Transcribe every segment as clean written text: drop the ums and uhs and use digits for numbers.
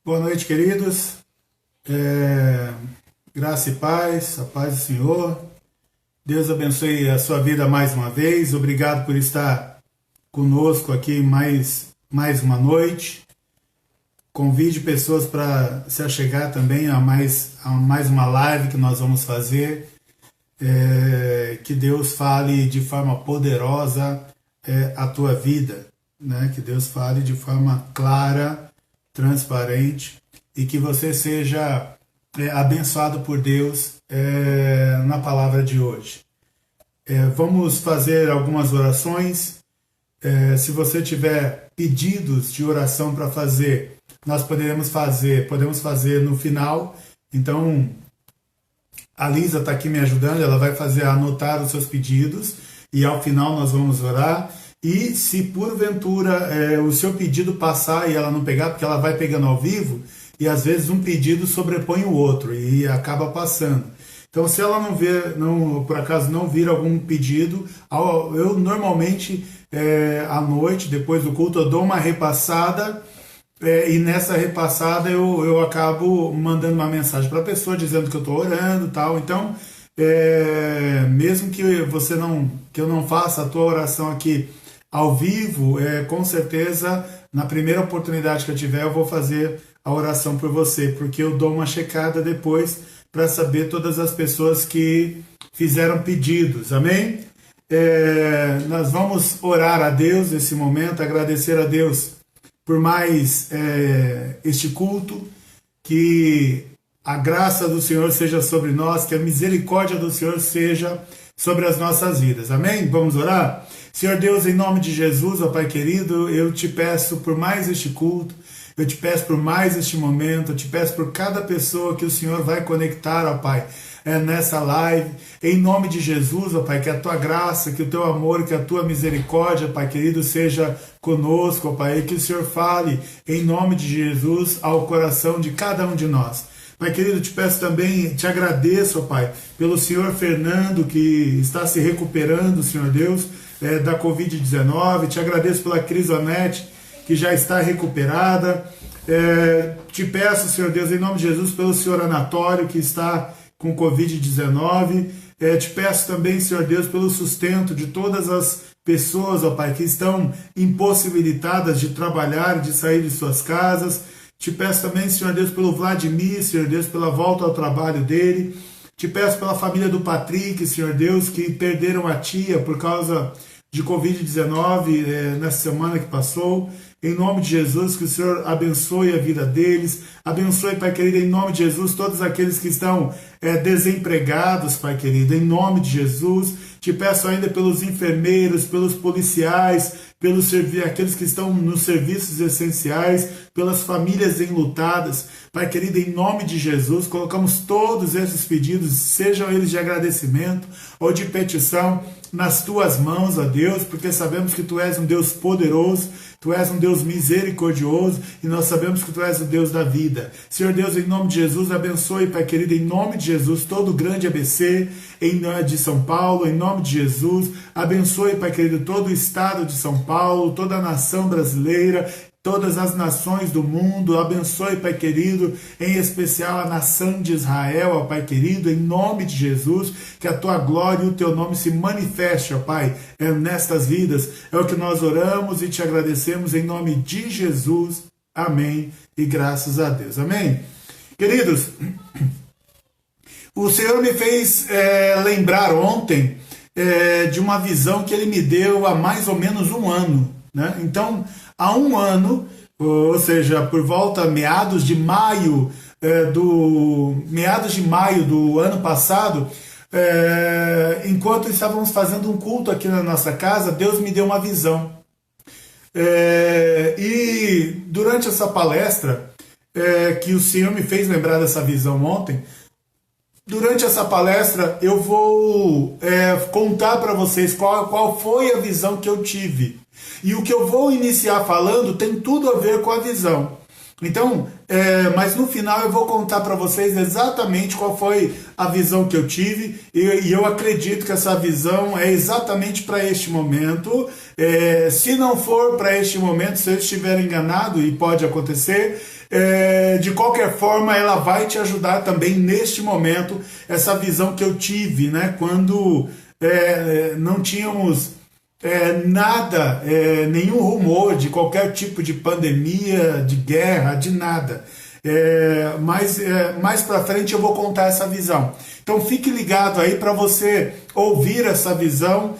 Boa noite, queridos. Graça e paz, a paz do Senhor. Deus abençoe a sua vida mais uma vez. Obrigado por estar conosco aqui mais uma noite. Convide pessoas para se achegar também a mais uma live que nós vamos fazer. Que Deus fale de forma poderosa a tua vida, né? Que Deus fale de forma clara, transparente, e que você seja abençoado por Deus na palavra de hoje. Vamos fazer algumas orações. Se você tiver pedidos de oração para fazer, nós podemos fazer no final. Então, a Lisa está aqui me ajudando, ela vai anotar os seus pedidos, e ao final nós vamos orar. E se porventura o seu pedido passar e ela não pegar, porque ela vai pegando ao vivo, e às vezes um pedido sobrepõe o outro e acaba passando. Então, se ela por acaso não vir algum pedido, eu normalmente à noite, depois do culto, eu dou uma repassada, e nessa repassada eu acabo mandando uma mensagem para a pessoa dizendo que eu estou orando e tal. Então, mesmo que eu não faça a tua oração aqui ao vivo, com certeza, na primeira oportunidade que eu tiver, eu vou fazer a oração por você, porque eu dou uma checada depois para saber todas as pessoas que fizeram pedidos, amém? Nós vamos orar a Deus nesse momento, agradecer a Deus por mais este culto, que a graça do Senhor seja sobre nós, que a misericórdia do Senhor seja sobre as nossas vidas, amém? Vamos orar? Senhor Deus, em nome de Jesus, ó Pai querido, eu te peço por mais este culto, eu te peço por mais este momento, eu te peço por cada pessoa que o Senhor vai conectar, ó Pai, nessa live, em nome de Jesus, ó Pai, que a tua graça, que o teu amor, que a tua misericórdia, Pai querido, seja conosco, ó Pai, e que o Senhor fale, em nome de Jesus, ao coração de cada um de nós. Pai querido, te peço também, te agradeço, ó Pai, pelo senhor Fernando, que está se recuperando, Senhor Deus, da Covid-19, te agradeço pela Crisonete, que já está recuperada, te peço, Senhor Deus, em nome de Jesus, pelo senhor Anatório, que está com Covid-19, te peço também, Senhor Deus, pelo sustento de todas as pessoas, ó Pai, que estão impossibilitadas de trabalhar, de sair de suas casas. Te peço também, Senhor Deus, pelo Vladimir, Senhor Deus, pela volta ao trabalho dele. Te peço pela família do Patrick, Senhor Deus, que perderam a tia por causa de Covid-19 nessa semana que passou. Em nome de Jesus, que o Senhor abençoe a vida deles. Abençoe, Pai querido, em nome de Jesus, todos aqueles que estão desempregados, Pai querido, em nome de Jesus. Te peço ainda pelos enfermeiros, pelos policiais, aqueles que estão nos serviços essenciais, pelas famílias enlutadas. Pai querido, em nome de Jesus, colocamos todos esses pedidos, sejam eles de agradecimento ou de petição, nas tuas mãos, ó Deus, porque sabemos que tu és um Deus poderoso, tu és um Deus misericordioso, e nós sabemos que tu és o Deus da vida. Senhor Deus, em nome de Jesus, abençoe, Pai querido, em nome de Jesus, todo o grande ABC de São Paulo, em nome de Jesus. Abençoe, Pai querido, todo o estado de São Paulo, toda a nação brasileira, todas as nações do mundo. Abençoe, Pai querido, em especial a nação de Israel, ó Pai querido, em nome de Jesus, que a tua glória e o teu nome se manifeste, ó Pai, nestas vidas. É o que nós oramos e te agradecemos em nome de Jesus. Amém. E graças a Deus. Amém. Queridos, o Senhor me fez lembrar ontem de uma visão que Ele me deu há mais ou menos um ano, né? Então, há um ano, ou seja, por volta meados de maio do ano passado, enquanto estávamos fazendo um culto aqui na nossa casa, Deus me deu uma visão. E durante essa palestra, que o Senhor me fez lembrar dessa visão ontem, durante essa palestra eu vou contar para vocês qual foi a visão que eu tive. E o que eu vou iniciar falando tem tudo a ver com a visão. Então, mas no final eu vou contar para vocês exatamente qual foi a visão que eu tive, e eu acredito que essa visão é exatamente para este momento. Se não for para este momento, se eu estiver enganado, e pode acontecer, de qualquer forma, ela vai te ajudar também neste momento, essa visão que eu tive, né, quando não tínhamos nada, nenhum rumor de qualquer tipo de pandemia, de guerra, de nada. Mais para frente eu vou contar essa visão. Então fique ligado aí para você ouvir essa visão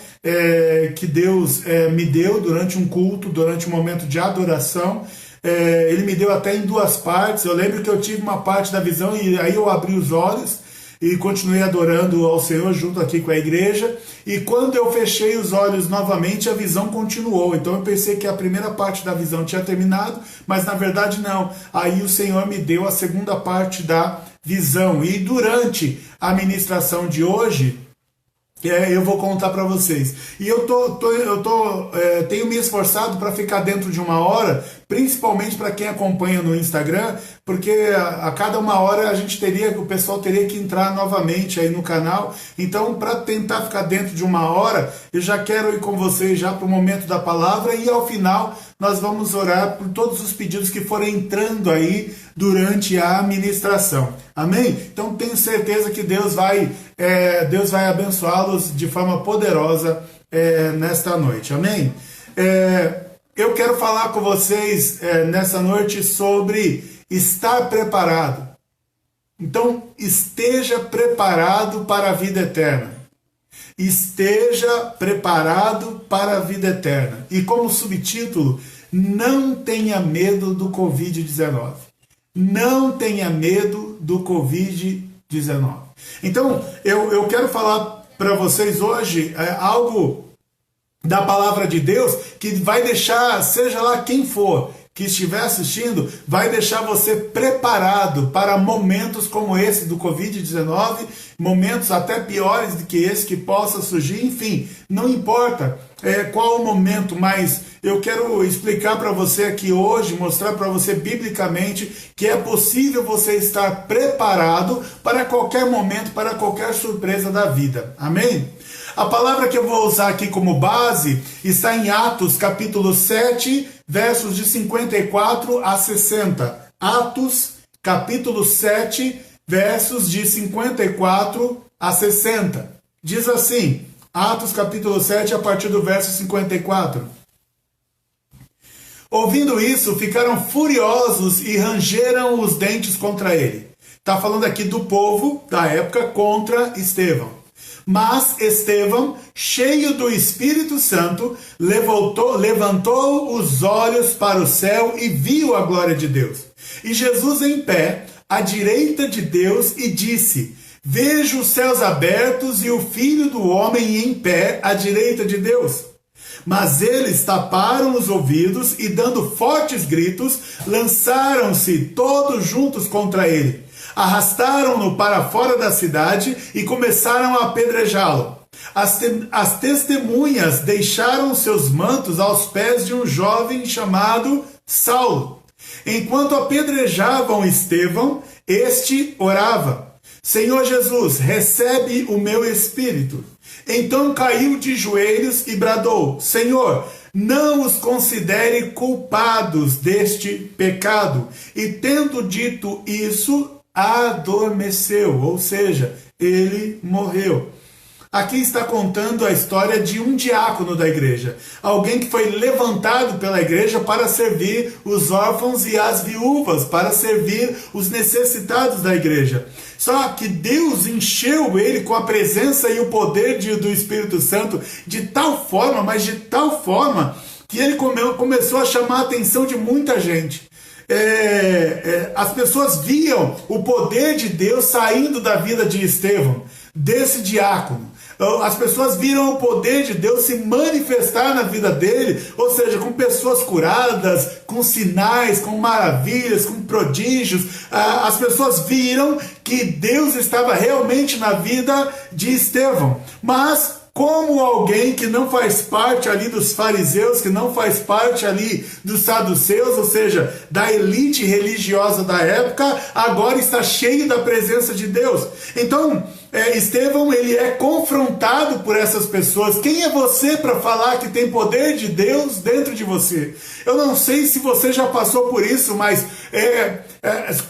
que Deus me deu durante um culto, durante um momento de adoração. Ele me deu até em duas partes. Eu lembro que eu tive uma parte da visão e aí eu abri os olhos e continuei adorando ao Senhor junto aqui com a igreja, e quando eu fechei os olhos novamente, a visão continuou. Então eu pensei que a primeira parte da visão tinha terminado, mas na verdade não. Aí o Senhor me deu a segunda parte da visão, e durante a ministração de hoje, eu vou contar para vocês. E eu tenho me esforçado para ficar dentro de uma hora, principalmente para quem acompanha no Instagram, porque a cada uma hora o pessoal teria que entrar novamente aí no canal. Então, para tentar ficar dentro de uma hora, eu já quero ir com vocês já para o momento da palavra, e ao final nós vamos orar por todos os pedidos que forem entrando aí durante a ministração. Amém? Então tenho certeza que Deus vai abençoá-los de forma poderosa nesta noite. Amém? Eu quero falar com vocês nessa noite sobre estar preparado. Então, esteja preparado para a vida eterna. Esteja preparado para a vida eterna. E como subtítulo, não tenha medo do Covid-19. Não tenha medo do Covid-19. Então, eu quero falar para vocês hoje algo da palavra de Deus que vai deixar, seja lá quem for que estiver assistindo, vai deixar você preparado para momentos como esse do Covid-19, momentos até piores do que esse que possa surgir. Enfim, não importa qual o momento, mas eu quero explicar para você aqui hoje, mostrar para você biblicamente que é possível você estar preparado para qualquer momento, para qualquer surpresa da vida. Amém? A palavra que eu vou usar aqui como base está em Atos capítulo 7, versos de 54 a 60. Atos capítulo 7, versos de 54 a 60. Diz assim, Atos capítulo 7, a partir do verso 54. Ouvindo isso, ficaram furiosos e rangeram os dentes contra ele. Está falando aqui do povo da época contra Estevão. Mas Estevão, cheio do Espírito Santo, levantou os olhos para o céu e viu a glória de Deus. E Jesus em pé, à direita de Deus, e disse: Vejo os céus abertos e o Filho do Homem em pé à direita de Deus. Mas eles taparam os ouvidos e, dando fortes gritos, lançaram-se todos juntos contra ele. Arrastaram-no para fora da cidade e começaram a apedrejá-lo. As testemunhas deixaram seus mantos aos pés de um jovem chamado Saulo. Enquanto apedrejavam Estevão, este orava: Senhor Jesus, recebe o meu espírito. Então caiu de joelhos e bradou: Senhor, não os considere culpados deste pecado. E tendo dito isso, adormeceu, ou seja, ele morreu. Aqui está contando a história de um diácono da igreja, alguém que foi levantado pela igreja para servir os órfãos e as viúvas, para servir os necessitados da igreja. Só que Deus encheu ele com a presença e o poder do Espírito Santo de tal forma, mas de tal forma, que ele começou a chamar a atenção de muita gente. As pessoas viam o poder de Deus saindo da vida de Estevão, desse diácono. As pessoas viram o poder de Deus se manifestar na vida dele, ou seja, com pessoas curadas, com sinais, com maravilhas, com prodígios. As pessoas viram que Deus estava realmente na vida de Estevão. Mas como alguém que não faz parte ali dos fariseus, que não faz parte ali dos saduceus, ou seja, da elite religiosa da época, agora está cheio da presença de Deus. Então, Estevão, ele é confrontado por essas pessoas. Quem é você para falar que tem poder de Deus dentro de você? Eu não sei se você já passou por isso, mas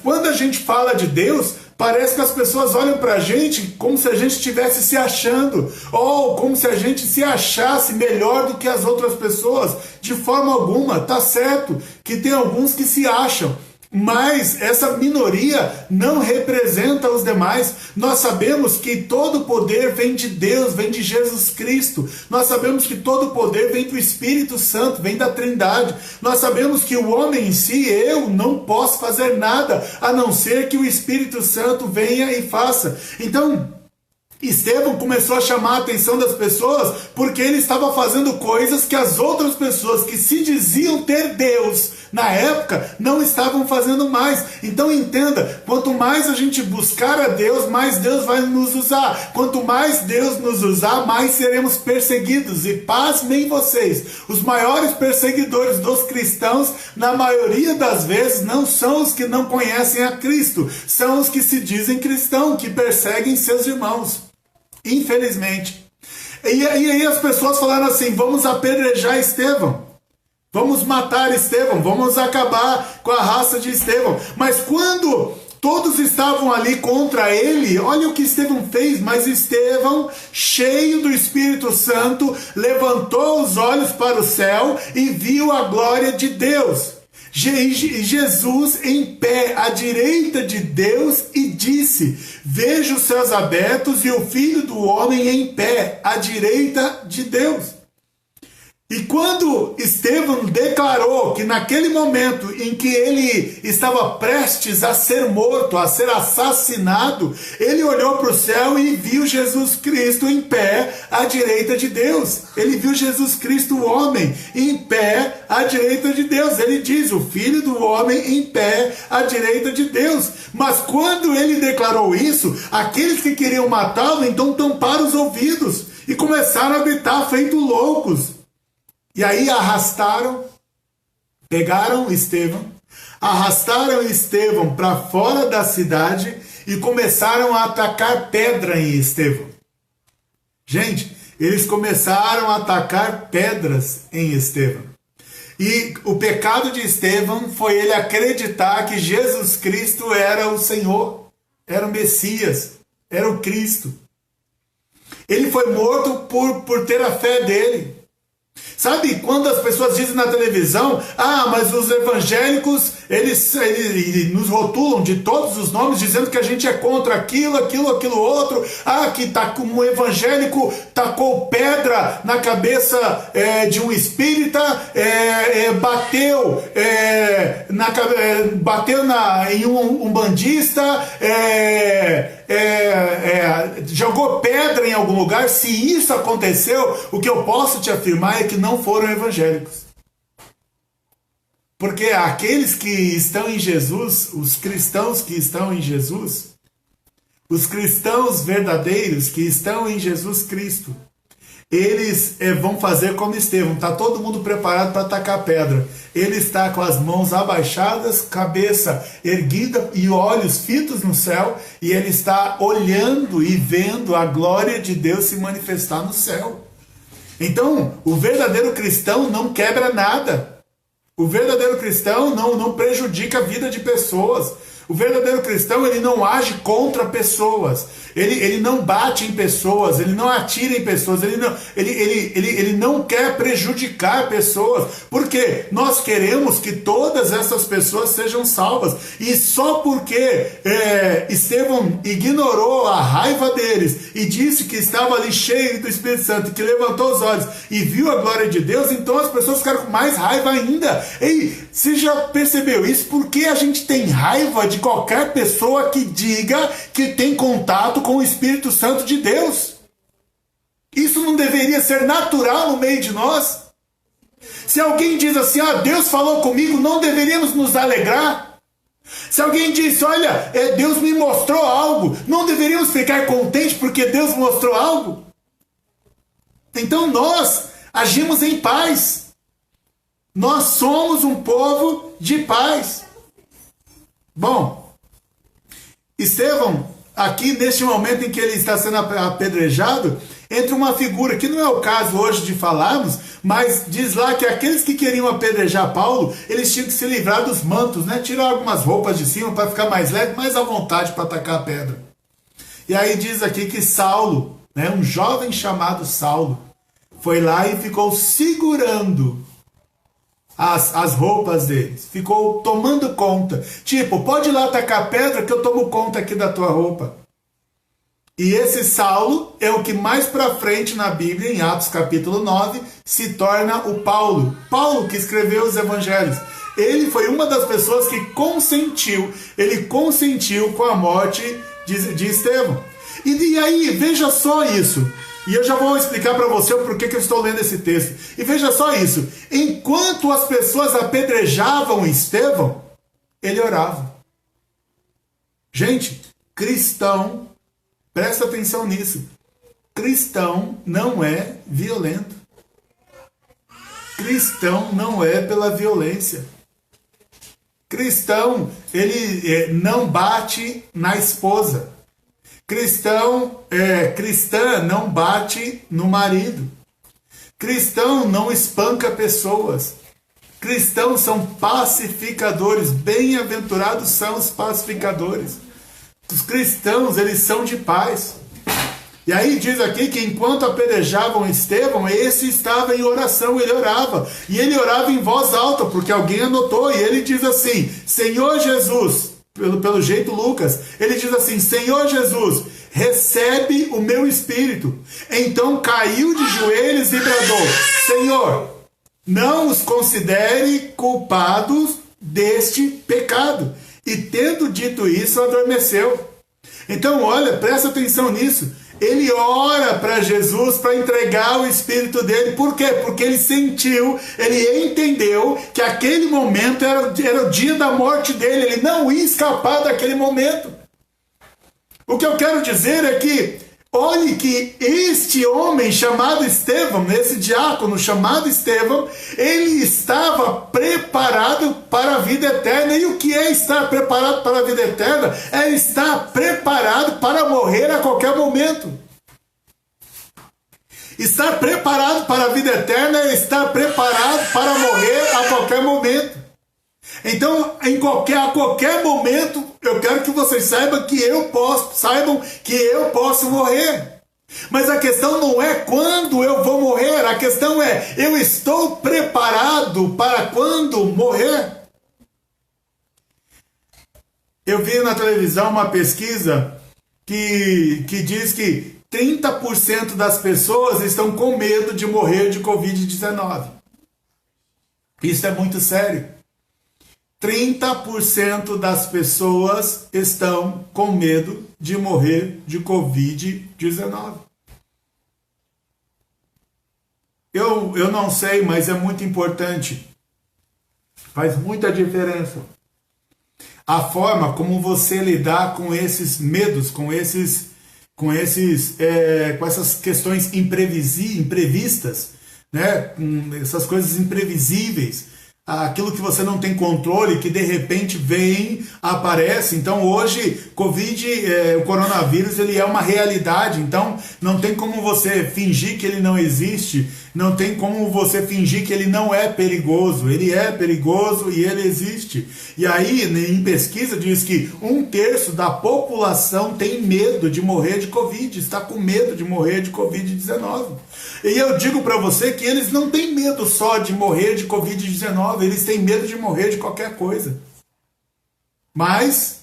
quando a gente fala de Deus, parece que as pessoas olham para a gente como se a gente estivesse se achando, ou como se a gente se achasse melhor do que as outras pessoas. De forma alguma, tá certo que tem alguns que se acham, mas essa minoria não representa os demais. Nós sabemos que todo poder vem de Deus, vem de Jesus Cristo. Nós sabemos que todo poder vem do Espírito Santo, vem da Trindade. Nós sabemos que o homem em si, eu não posso fazer nada, a não ser que o Espírito Santo venha e faça. Então, Estevão começou a chamar a atenção das pessoas porque ele estava fazendo coisas que as outras pessoas que se diziam ter Deus na época não estavam fazendo mais. Então entenda, quanto mais a gente buscar a Deus, mais Deus vai nos usar. Quanto mais Deus nos usar, mais seremos perseguidos. E pasmem vocês, os maiores perseguidores dos cristãos, na maioria das vezes, não são os que não conhecem a Cristo, são os que se dizem cristãos, que perseguem seus irmãos. Infelizmente. E aí as pessoas falaram assim: vamos apedrejar Estevão, vamos matar Estevão, vamos acabar com a raça de Estevão. Mas quando todos estavam ali contra ele, olha o que Estevão fez. Mas Estevão, cheio do Espírito Santo, levantou os olhos para o céu e viu a glória de Deus, Jesus em pé à direita de Deus, e disse: vejo os céus abertos e o Filho do Homem em pé à direita de Deus. E quando Estevão declarou que naquele momento em que ele estava prestes a ser morto, a ser assassinado, ele olhou para o céu e viu Jesus Cristo em pé à direita de Deus. Ele viu Jesus Cristo, o homem, em pé à direita de Deus. Ele diz: o Filho do Homem em pé à direita de Deus. Mas quando ele declarou isso, aqueles que queriam matá-lo então tamparam os ouvidos e começaram a gritar feito loucos. E aí pegaram Estevão, arrastaram Estevão para fora da cidade e começaram a atacar pedra em Estevão. Gente, eles começaram a atacar pedras em Estevão. E o pecado de Estevão foi ele acreditar que Jesus Cristo era o Senhor, era o Messias, era o Cristo. Ele foi morto por ter a fé dele. Sabe, quando as pessoas dizem na televisão: mas os evangélicos, eles nos rotulam de todos os nomes, dizendo que a gente é contra aquilo outro, que um evangélico tacou pedra na cabeça de um espírita, bateu em um umbandista, jogou pedra em algum lugar. Se isso aconteceu, o que eu posso te afirmar é que não foram evangélicos. Porque aqueles que estão em Jesus, os cristãos que estão em Jesus, os cristãos verdadeiros que estão em Jesus Cristo, eles vão fazer como Estevão. Está todo mundo preparado para atacar pedra. Ele está com as mãos abaixadas, cabeça erguida e olhos fitos no céu, e ele está olhando e vendo a glória de Deus se manifestar no céu. Então, o verdadeiro cristão não quebra nada. O verdadeiro cristão não prejudica a vida de pessoas. O verdadeiro cristão, ele não age contra pessoas, ele não bate em pessoas, ele não atira em pessoas, ele não quer prejudicar pessoas, porque nós queremos que todas essas pessoas sejam salvas. E só porque Estevão ignorou a raiva deles e disse que estava ali cheio do Espírito Santo, que levantou os olhos e viu a glória de Deus, então as pessoas ficaram com mais raiva ainda. Ei, você já percebeu isso? Por que a gente tem raiva de qualquer pessoa que diga que tem contato com o Espírito Santo de Deus? Isso não deveria ser natural no meio de nós? Se alguém diz assim: Deus falou comigo, não deveríamos nos alegrar? Se alguém diz: olha, Deus me mostrou algo, não deveríamos ficar contentes porque Deus mostrou algo? Então nós agimos em paz. Nós somos um povo de paz. Bom, Estevão aqui neste momento em que ele está sendo apedrejado, entra uma figura, que não é o caso hoje de falarmos, mas diz lá que aqueles que queriam apedrejar Paulo, eles tinham que se livrar dos mantos, né? Tirar algumas roupas de cima para ficar mais leve, mais à vontade para atacar a pedra. E aí diz aqui que Saulo, né, um jovem chamado Saulo, foi lá e ficou segurando as roupas deles, ficou tomando conta, tipo, pode ir lá atacar a pedra que eu tomo conta aqui da tua roupa. E esse Saulo é o que mais pra frente na Bíblia, em Atos capítulo 9, se torna o Paulo. Paulo que escreveu os evangelhos. Ele foi uma das pessoas que consentiu com a morte de Estevão. E aí, veja só isso. E eu já vou explicar para você o porquê que eu estou lendo esse texto. E veja só isso. Enquanto as pessoas apedrejavam Estevão, ele orava. Gente, cristão, presta atenção nisso. Cristão não é violento. Cristão não é pela violência. Cristão, ele não bate na esposa. Cristã não bate no marido. Cristão não espanca pessoas. Cristãos são pacificadores. Bem-aventurados são os pacificadores. Os cristãos, eles são de paz. E aí diz aqui que enquanto apedrejavam Estevão, esse estava em oração, ele orava. E ele orava em voz alta, porque alguém anotou. E ele diz assim, Senhor Jesus, pelo jeito Lucas, ele diz assim, Senhor Jesus, recebe o meu espírito. Então caiu de joelhos e bradou, Senhor, não os considere culpados deste pecado. E tendo dito isso, adormeceu. Então olha, presta atenção nisso. Ele ora para Jesus para entregar o espírito dele. Por quê? Porque ele sentiu, ele entendeu que aquele momento era o dia da morte dele. Ele não ia escapar daquele momento. O que eu quero dizer é que, olhe que este homem chamado Estevão, esse diácono chamado Estevão, ele estava preparado para a vida eterna. E o que é estar preparado para a vida eterna? É estar preparado para morrer a qualquer momento. Estar preparado para a vida eterna é estar preparado para morrer a qualquer momento. Então, a qualquer momento, eu quero que vocês saibam que eu posso morrer. Mas a questão não é quando eu vou morrer, a questão é, eu estou preparado para quando morrer? Eu vi na televisão uma pesquisa que diz que 30% das pessoas estão com medo de morrer de Covid-19. Isso é muito sério. 30% das pessoas estão com medo de morrer de Covid-19. Eu não sei, mas é muito importante. Faz muita diferença. A forma como você lidar com esses medos, com essas questões imprevistas, né? Essas coisas imprevisíveis. Aquilo que você não tem controle, que de repente vem, aparece. Então hoje, o coronavírus, ele é uma realidade. Então não tem como você fingir que ele não existe, não tem como você fingir que ele não é perigoso. Ele é perigoso e ele existe. E aí, em pesquisa, diz que 1/3 da população tem medo de morrer de Covid, está com medo de morrer de Covid-19. E eu digo para você que eles não têm medo só de morrer de Covid-19, eles têm medo de morrer de qualquer coisa. Mas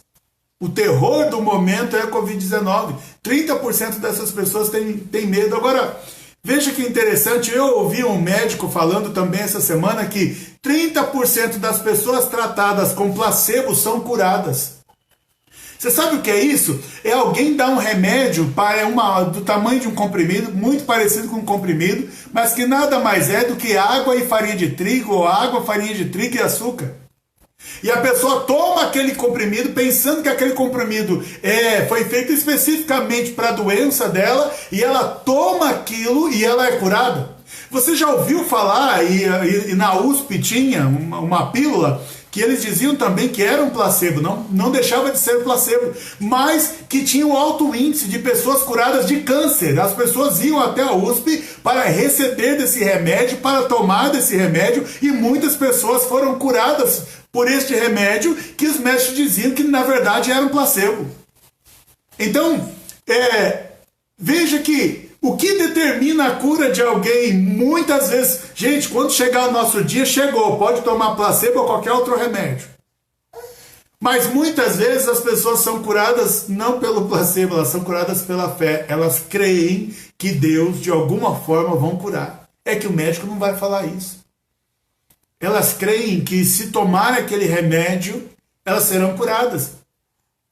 o terror do momento é a Covid-19. 30% dessas pessoas têm medo. Agora, veja que interessante, eu ouvi um médico falando também essa semana que 30% das pessoas tratadas com placebo são curadas. Você sabe o que é isso? É alguém dar um remédio do tamanho de um comprimido, muito parecido com um comprimido, mas que nada mais é do que água e farinha de trigo, ou água, farinha de trigo e açúcar. E a pessoa toma aquele comprimido pensando que aquele comprimido foi feito especificamente para a doença dela, e ela toma aquilo e ela é curada. Você já ouviu falar, e na USP tinha uma pílula que eles diziam também que era um placebo, não deixava de ser placebo, mas que tinha um alto índice de pessoas curadas de câncer. As pessoas iam até a USP para receber desse remédio, para tomar desse remédio, e muitas pessoas foram curadas por este remédio que os médicos diziam que na verdade era um placebo. Então, veja que o que determina a cura de alguém, muitas vezes, gente, quando chegar o nosso dia, chegou, pode tomar placebo ou qualquer outro remédio. Mas muitas vezes as pessoas são curadas não pelo placebo, elas são curadas pela fé. Elas creem que Deus, de alguma forma, vão curar. É que o médico não vai falar isso. Elas creem que se tomar aquele remédio, elas serão curadas.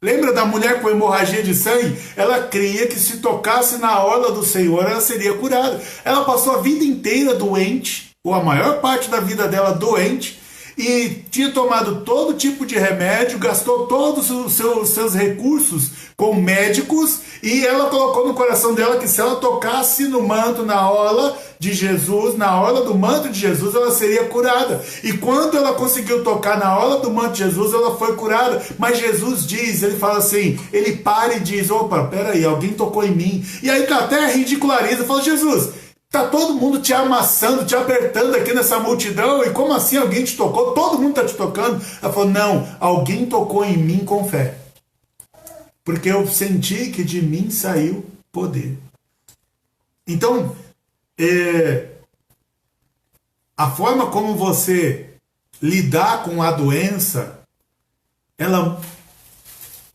Lembra da mulher com hemorragia de sangue? Ela cria que se tocasse na orla do Senhor, ela seria curada. Ela passou a vida inteira doente, ou a maior parte da vida dela doente, e tinha tomado todo tipo de remédio, gastou todos os seus recursos com médicos, e ela colocou no coração dela que se ela tocasse no manto, na orla de Jesus, na orla do manto de Jesus, ela seria curada. E quando ela conseguiu tocar na orla do manto de Jesus, ela foi curada. Mas Jesus diz, ele fala assim, ele para e diz, opa, peraí, alguém tocou em mim. E aí até ridiculariza, fala, Jesus, tá todo mundo te amassando, te apertando aqui nessa multidão, e como assim alguém te tocou? Todo mundo tá te tocando. Ela falou, não, alguém tocou em mim com fé. Porque eu senti que de mim saiu poder. Então, a forma como você lidar com a doença, ela,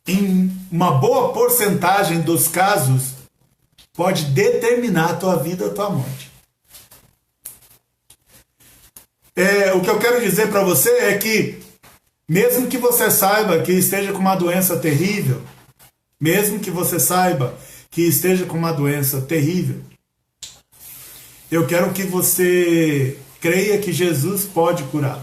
em uma boa porcentagem dos casos, pode determinar a tua vida ou a tua morte. O que eu quero dizer para você é que, mesmo que você saiba que esteja com uma doença terrível, mesmo que você saiba que esteja com uma doença terrível, eu quero que você creia que Jesus pode curar.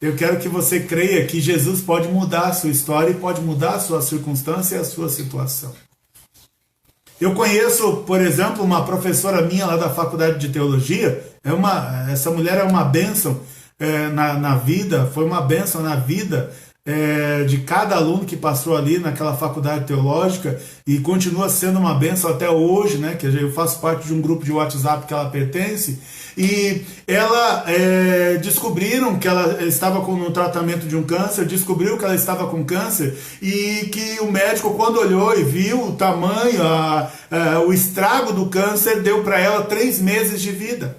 Eu quero que você creia que Jesus pode mudar a sua história e pode mudar a sua circunstância e a sua situação. Eu conheço, por exemplo, uma professora minha lá da faculdade de teologia. Essa mulher é uma bênção na vida, foi uma bênção na vida de cada aluno que passou ali naquela faculdade teológica, e continua sendo uma bênção até hoje, né? Que eu faço parte de um grupo de WhatsApp que ela pertence, e ela descobriram que ela estava no tratamento de um câncer, descobriu que ela estava com câncer, e que o médico, quando olhou e viu o tamanho, o estrago do câncer, deu para ela 3 meses de vida.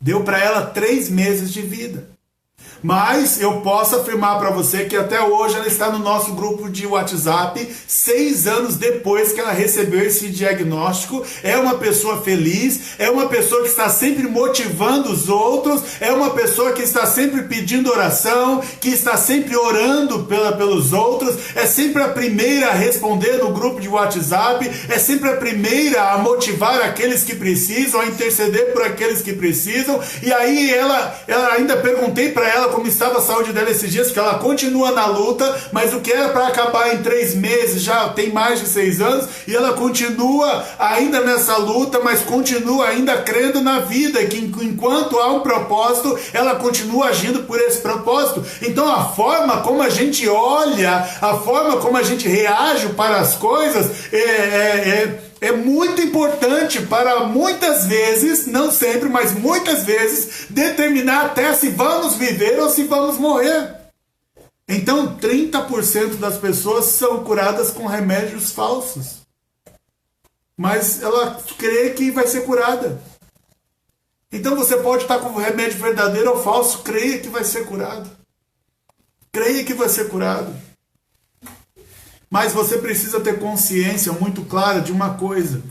Deu para ela 3 meses de vida. Mas eu posso afirmar para você que até hoje ela está no nosso grupo de WhatsApp, 6 anos depois que ela recebeu esse diagnóstico. É uma pessoa feliz, é uma pessoa que está sempre motivando os outros, é uma pessoa que está sempre pedindo oração, que está sempre orando pelos outros, é sempre a primeira a responder no grupo de WhatsApp, é sempre a primeira a motivar aqueles que precisam, a interceder por aqueles que precisam. E aí ela ainda perguntei para ela como estava a saúde dela esses dias, que ela continua na luta, mas o que era para acabar em 3 meses já tem mais de 6 anos, e ela continua ainda nessa luta, mas continua ainda crendo na vida, que enquanto há um propósito, ela continua agindo por esse propósito. Então a forma como a gente olha, a forma como a gente reage para as coisas é muito importante para muitas vezes, não sempre, mas muitas vezes, determinar até se vamos viver ou se vamos morrer. Então 30% das pessoas são curadas com remédios falsos, mas ela crê que vai ser curada. Então você pode estar com o remédio verdadeiro ou falso, creia que vai ser curado. Creia que vai ser curado. Mas você precisa ter consciência muito clara de uma coisa.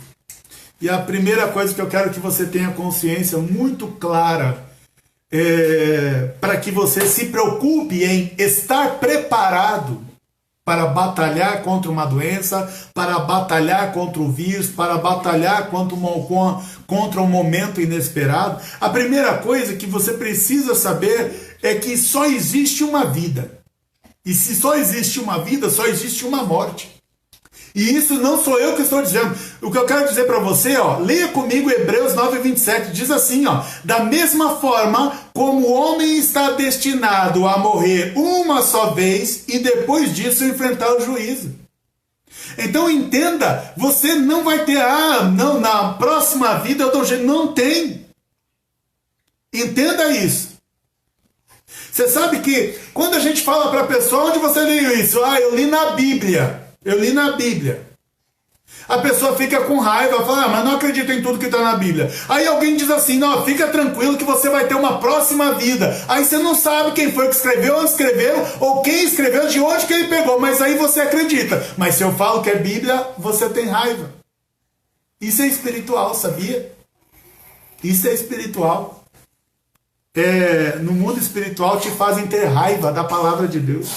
E a primeira coisa que eu quero que você tenha consciência muito clara para que você se preocupe em estar preparado para batalhar contra uma doença, para batalhar contra o vírus, para batalhar contra um momento inesperado. A primeira coisa que você precisa saber é que só existe uma vida. E se só existe uma vida, só existe uma morte. E isso não sou eu que estou dizendo. O que eu quero dizer para você, ó, leia comigo Hebreus 9:27, diz assim, ó: da mesma forma como o homem está destinado a morrer uma só vez e depois disso enfrentar o juízo. Então entenda, você não vai ter, não, na próxima vida eu dou jeito, não tem. Entenda isso. Você sabe que quando a gente fala para a pessoa, onde você leu isso? Eu li na Bíblia. Eu li na Bíblia. A pessoa fica com raiva, fala, mas não acredito em tudo que está na Bíblia. Aí alguém diz assim, não, fica tranquilo que você vai ter uma próxima vida. Aí você não sabe quem foi que escreveu, onde escreveu, ou quem escreveu, de onde que ele pegou, mas aí você acredita. Mas se eu falo que é Bíblia, você tem raiva. Isso é espiritual, sabia? Isso é espiritual. No mundo espiritual te fazem ter raiva da palavra de Deus.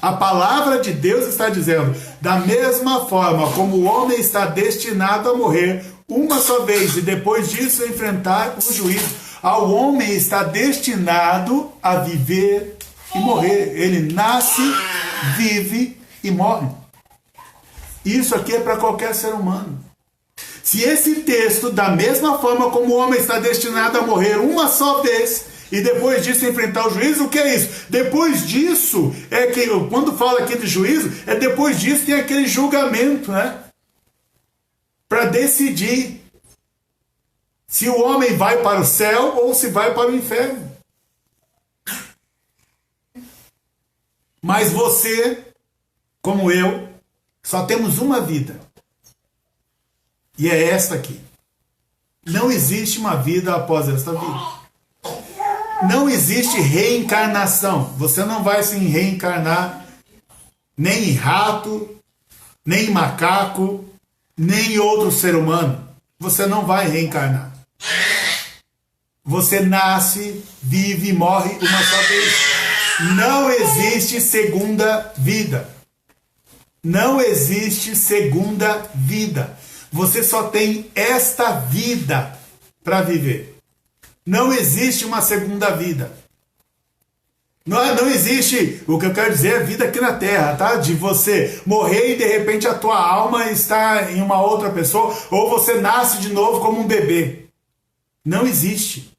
A palavra de Deus está dizendo, da mesma forma como o homem está destinado a morrer uma só vez e depois disso enfrentar o juízo, ao homem está destinado a viver e morrer. Ele nasce, vive e morre. Isso aqui é para qualquer ser humano. Se esse texto, da mesma forma como o homem está destinado a morrer uma só vez, e depois disso enfrentar o juízo, o que é isso? Depois disso, quando fala aqui de juízo, depois disso tem aquele julgamento, né? Para decidir se o homem vai para o céu ou se vai para o inferno. Mas você, como eu, só temos uma vida. E é esta aqui. Não existe uma vida após esta vida. Não existe reencarnação. Você não vai se reencarnar nem em rato, nem em macaco, nem em outro ser humano. Você não vai reencarnar. Você nasce, vive e morre uma só vez. Não existe segunda vida. Não existe segunda vida. Você só tem esta vida para viver. Não existe uma segunda vida. Não existe, o que eu quero dizer, é vida aqui na Terra, tá? De você morrer e de repente a tua alma está em uma outra pessoa, ou você nasce de novo como um bebê. Não existe.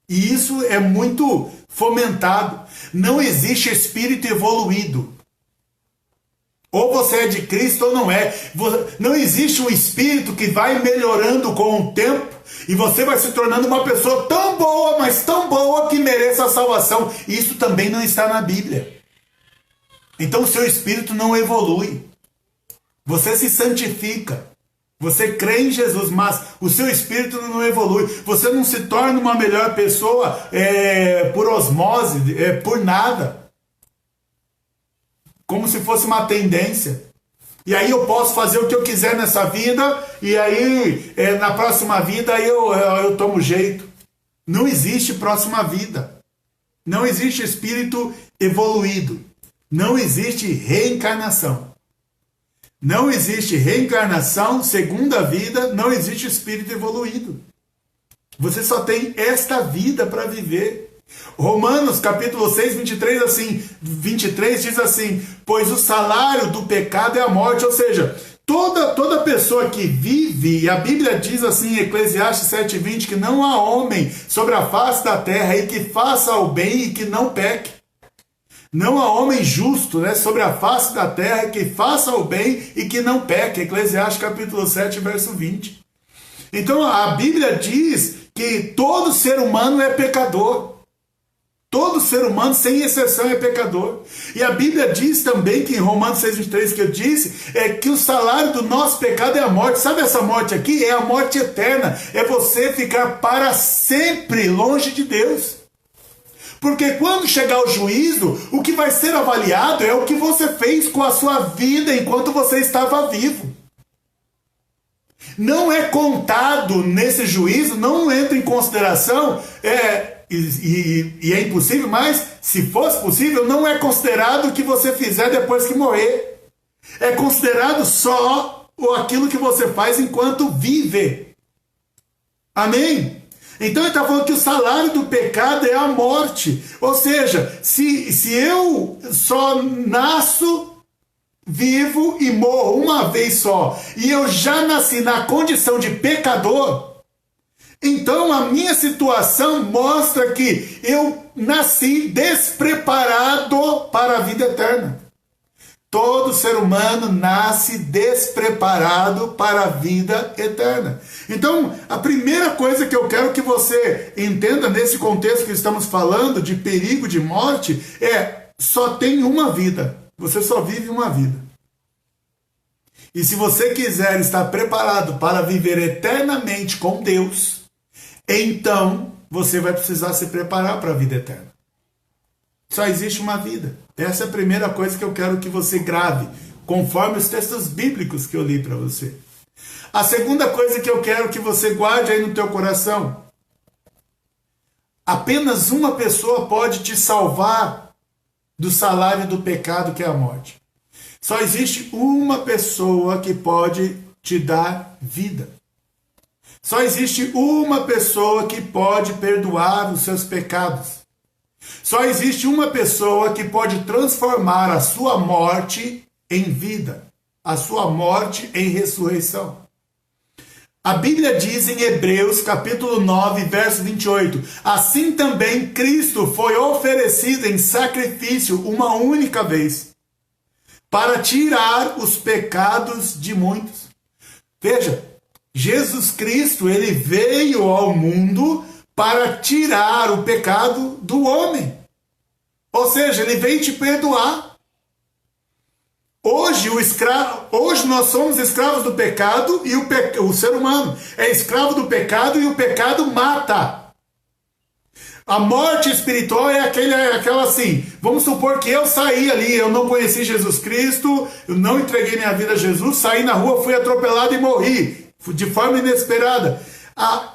E isso é muito fomentado. Não existe espírito evoluído. Ou você é de Cristo ou não é. Não existe um espírito que vai melhorando com o tempo e você vai se tornando uma pessoa tão boa, mas tão boa que mereça a salvação. Isso também não está na Bíblia. Então o seu espírito não evolui. Você se santifica. Você crê em Jesus, mas o seu espírito não evolui. Você não se torna uma melhor pessoa por osmose, por nada. Como se fosse uma tendência. E aí eu posso fazer o que eu quiser nessa vida, e aí na próxima vida eu tomo jeito. Não existe próxima vida. Não existe espírito evoluído. Não existe reencarnação. Não existe reencarnação, segunda vida, não existe espírito evoluído. Você só tem esta vida para viver. Romanos capítulo 6, 23 diz assim, pois o salário do pecado é a morte, ou seja, toda pessoa que vive, e a Bíblia diz assim em Eclesiastes 7:20, que não há homem sobre a face da terra e que faça o bem e que não peque. Não há homem justo, né, sobre a face da terra que faça o bem e que não peque. Eclesiastes capítulo 7, verso 20. Então a Bíblia diz que todo ser humano é pecador. Todo ser humano, sem exceção, é pecador. E a Bíblia diz também, que em Romanos 6:23 que eu disse, que o salário do nosso pecado é a morte. Sabe essa morte aqui? É a morte eterna. É você ficar para sempre longe de Deus. Porque quando chegar o juízo, o que vai ser avaliado é o que você fez com a sua vida enquanto você estava vivo. Não é contado nesse juízo, não entra em consideração, e é impossível, mas se fosse possível, não é considerado o que você fizer depois que morrer. É considerado só aquilo que você faz enquanto vive. Amém? Então ele está falando que o salário do pecado é a morte. Ou seja, se eu só nasço, vivo e morro uma vez só, e eu já nasci na condição de pecador, então a minha situação mostra que eu nasci despreparado para a vida eterna. Todo ser humano nasce despreparado para a vida eterna. Então, a primeira coisa que eu quero que você entenda nesse contexto que estamos falando de perigo de morte é: só tem uma vida. Você só vive uma vida. E se você quiser estar preparado para viver eternamente com Deus, então você vai precisar se preparar para a vida eterna. Só existe uma vida. Essa é a primeira coisa que eu quero que você grave, conforme os textos bíblicos que eu li para você. A segunda coisa que eu quero que você guarde aí no teu coração: apenas uma pessoa pode te salvar do salário do pecado, que é a morte. Só existe uma pessoa que pode te dar vida. Só existe uma pessoa que pode perdoar os seus pecados. Só existe uma pessoa que pode transformar a sua morte em vida, a sua morte em ressurreição. A Bíblia diz em Hebreus capítulo 9, verso 28, assim também Cristo foi oferecido em sacrifício uma única vez, para tirar os pecados de muitos. Veja, Jesus Cristo, ele veio ao mundo para tirar o pecado do homem. Ou seja, ele veio te perdoar. Hoje nós somos escravos do pecado e o ser humano é escravo do pecado e o pecado mata. A morte espiritual é aquela assim, vamos supor que eu saí ali, eu não conheci Jesus Cristo, eu não entreguei minha vida a Jesus, saí na rua, fui atropelado e morri de forma inesperada.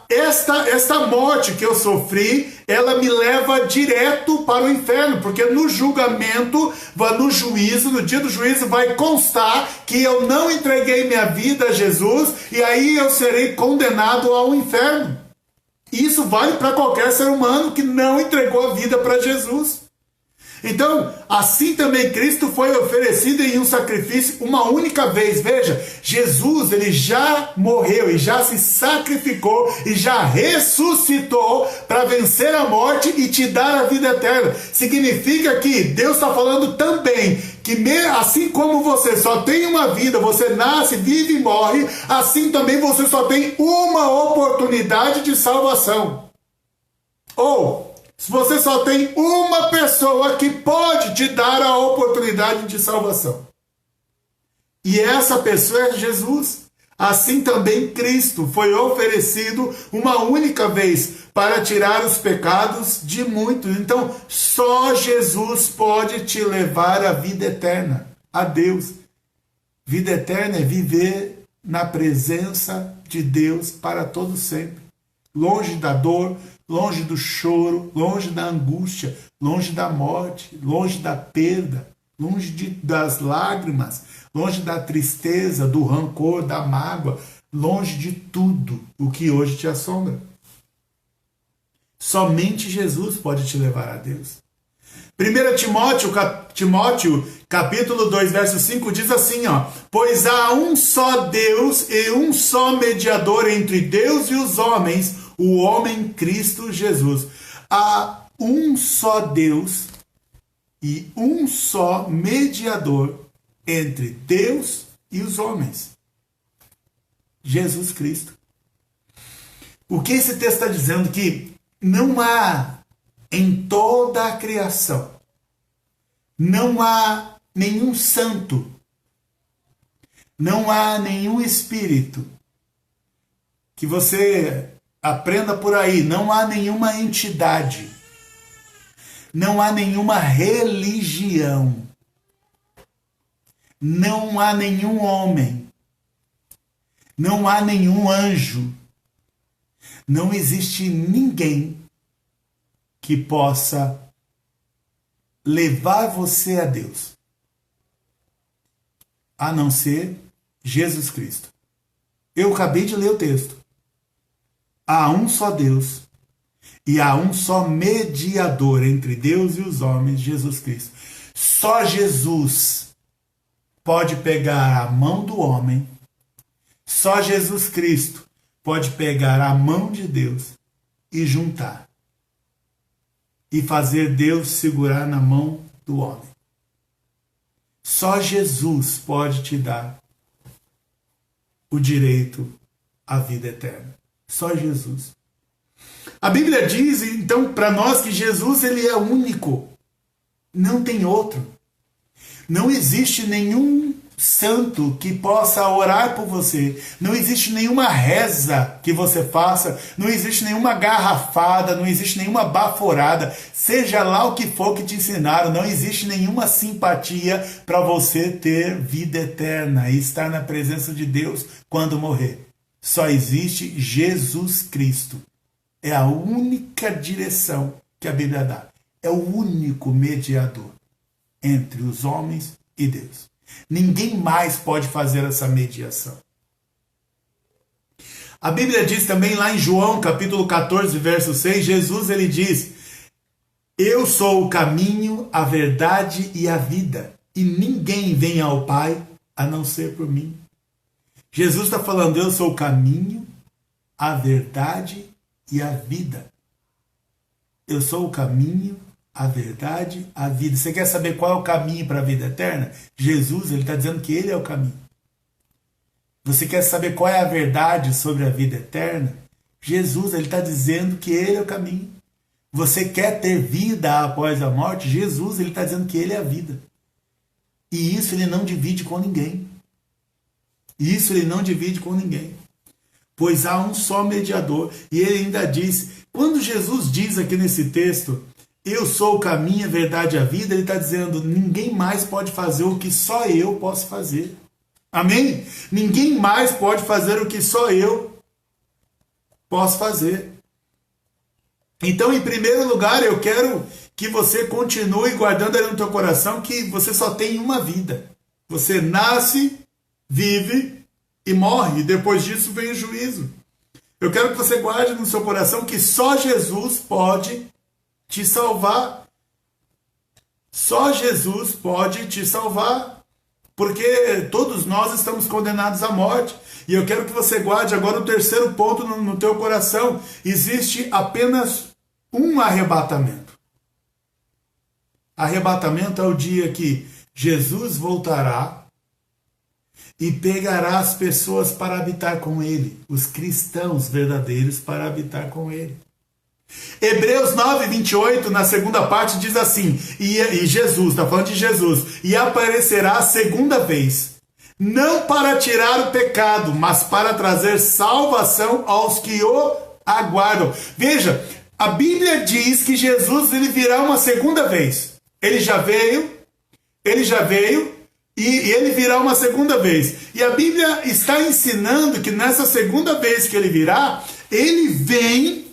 Esta morte que eu sofri, ela me leva direto para o inferno, porque no julgamento, no juízo, no dia do juízo, vai constar que eu não entreguei minha vida a Jesus, e aí eu serei condenado ao inferno. Isso vale para qualquer ser humano que não entregou a vida para Jesus. Então, assim também Cristo foi oferecido em um sacrifício uma única vez. Veja, Jesus, ele já morreu e já se sacrificou e já ressuscitou para vencer a morte e te dar a vida eterna. Significa que Deus está falando também que assim como você só tem uma vida, você nasce, vive e morre, assim também você só tem uma oportunidade de salvação. Ou se você só tem uma pessoa que pode te dar a oportunidade de salvação. E essa pessoa é Jesus. Assim também Cristo foi oferecido uma única vez para tirar os pecados de muitos. Então, só Jesus pode te levar à vida eterna, a Deus. Vida eterna é viver na presença de Deus para todo sempre. Longe da dor, longe do choro, longe da angústia, longe da morte, longe da perda, longe das lágrimas, longe da tristeza, do rancor, da mágoa, longe de tudo o que hoje te assombra. Somente Jesus pode te levar a Deus. 1 Timóteo, capítulo 2, verso 5, diz assim, pois há um só Deus e um só mediador entre Deus e os homens, o homem Cristo Jesus. Há um só Deus e um só mediador entre Deus e os homens. Jesus Cristo. O que esse texto está dizendo? Que não há em toda a criação, não há nenhum santo, não há nenhum espírito, que você aprenda por aí, não há nenhuma entidade, não há nenhuma religião, não há nenhum homem, não há nenhum anjo, não existe ninguém que possa levar você a Deus, a não ser Jesus Cristo. Eu acabei de ler o texto. Há um só Deus e há um só mediador entre Deus e os homens, Jesus Cristo. Só Jesus pode pegar a mão do homem, só Jesus Cristo pode pegar a mão de Deus e juntar. E fazer Deus segurar na mão do homem. Só Jesus pode te dar o direito à vida eterna. Só Jesus. A Bíblia diz, então, para nós que Jesus ele é único. Não tem outro. Não existe nenhum santo que possa orar por você. Não existe nenhuma reza que você faça. Não existe nenhuma garrafada. Não existe nenhuma baforada. Seja lá o que for que te ensinaram. Não existe nenhuma simpatia para você ter vida eterna e estar na presença de Deus quando morrer. Só existe Jesus Cristo. É a única direção que a Bíblia dá. É o único mediador entre os homens e Deus. Ninguém mais pode fazer essa mediação. A Bíblia diz também lá em João, capítulo 14, verso 6, Jesus ele diz: eu sou o caminho, a verdade e a vida, e ninguém vem ao Pai a não ser por mim. Jesus está falando, eu sou o caminho, a verdade e a vida. Eu sou o caminho, a verdade, a vida. Você quer saber qual é o caminho para a vida eterna? Jesus, ele está dizendo que ele é o caminho. Você quer saber qual é a verdade sobre a vida eterna? Jesus, ele está dizendo que ele é o caminho. Você quer ter vida após a morte? Jesus, ele está dizendo que ele é a vida. E isso ele não divide com ninguém. Isso ele não divide com ninguém. Pois há um só mediador. E ele ainda diz, quando Jesus diz aqui nesse texto, eu sou o caminho, a verdade e a vida, ele está dizendo, ninguém mais pode fazer o que só eu posso fazer. Amém? Ninguém mais pode fazer o que só eu posso fazer. Então, em primeiro lugar, eu quero que você continue guardando ali no teu coração que você só tem uma vida. Você nasce, vive e morre. E depois disso vem o juízo. Eu quero que você guarde no seu coração que só Jesus pode te salvar. Só Jesus pode te salvar. Porque todos nós estamos condenados à morte. E eu quero que você guarde agora o terceiro ponto no teu coração. Existe apenas um arrebatamento. Arrebatamento é o dia que Jesus voltará e pegará as pessoas para habitar com ele. Os cristãos verdadeiros para habitar com ele. Hebreus 9, 28, na segunda parte, diz assim, e Jesus, está falando de Jesus, e aparecerá a segunda vez, não para tirar o pecado, mas para trazer salvação aos que o aguardam. Veja, a Bíblia diz que Jesus ele virá uma segunda vez. Ele já veio, e ele virá uma segunda vez. E a Bíblia está ensinando que nessa segunda vez que ele virá, ele vem,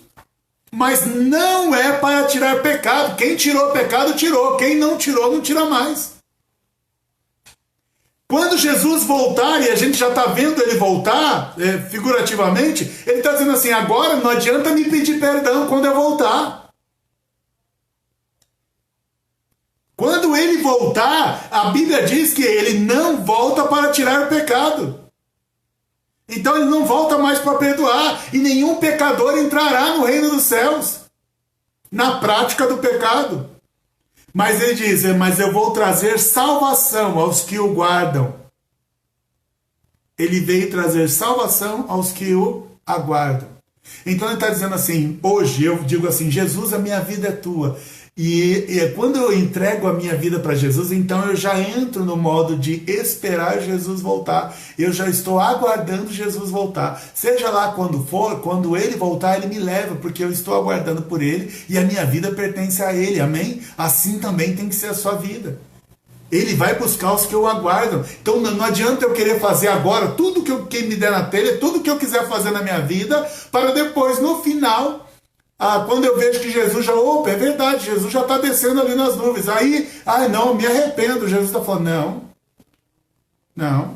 mas não é para tirar pecado. Quem tirou pecado, tirou. Quem não tirou, não tira mais. Quando Jesus voltar, e a gente já está vendo ele voltar, figurativamente, ele está dizendo assim, agora não adianta me pedir perdão quando eu voltar. Quando ele voltar, a Bíblia diz que ele não volta para tirar o pecado. Então ele não volta mais para perdoar. E nenhum pecador entrará no reino dos céus. Na prática do pecado. Mas ele diz, mas eu vou trazer salvação aos que o guardam. Ele veio trazer salvação aos que o aguardam. Então ele está dizendo assim, hoje eu digo assim, Jesus, a minha vida é tua. E quando eu entrego a minha vida para Jesus, então eu já entro no modo de esperar Jesus voltar. Eu já estou aguardando Jesus voltar. Seja lá quando for, quando ele voltar, ele me leva, porque eu estou aguardando por ele e a minha vida pertence a ele. Amém? Assim também tem que ser a sua vida. Ele vai buscar os que o aguardam. Então não adianta eu querer fazer agora tudo que me der na telha, tudo que eu quiser fazer na minha vida, para depois, no final... quando eu vejo que Jesus já... Opa, é verdade, Jesus já está descendo ali nas nuvens. Aí, não, me arrependo. Jesus está falando, não.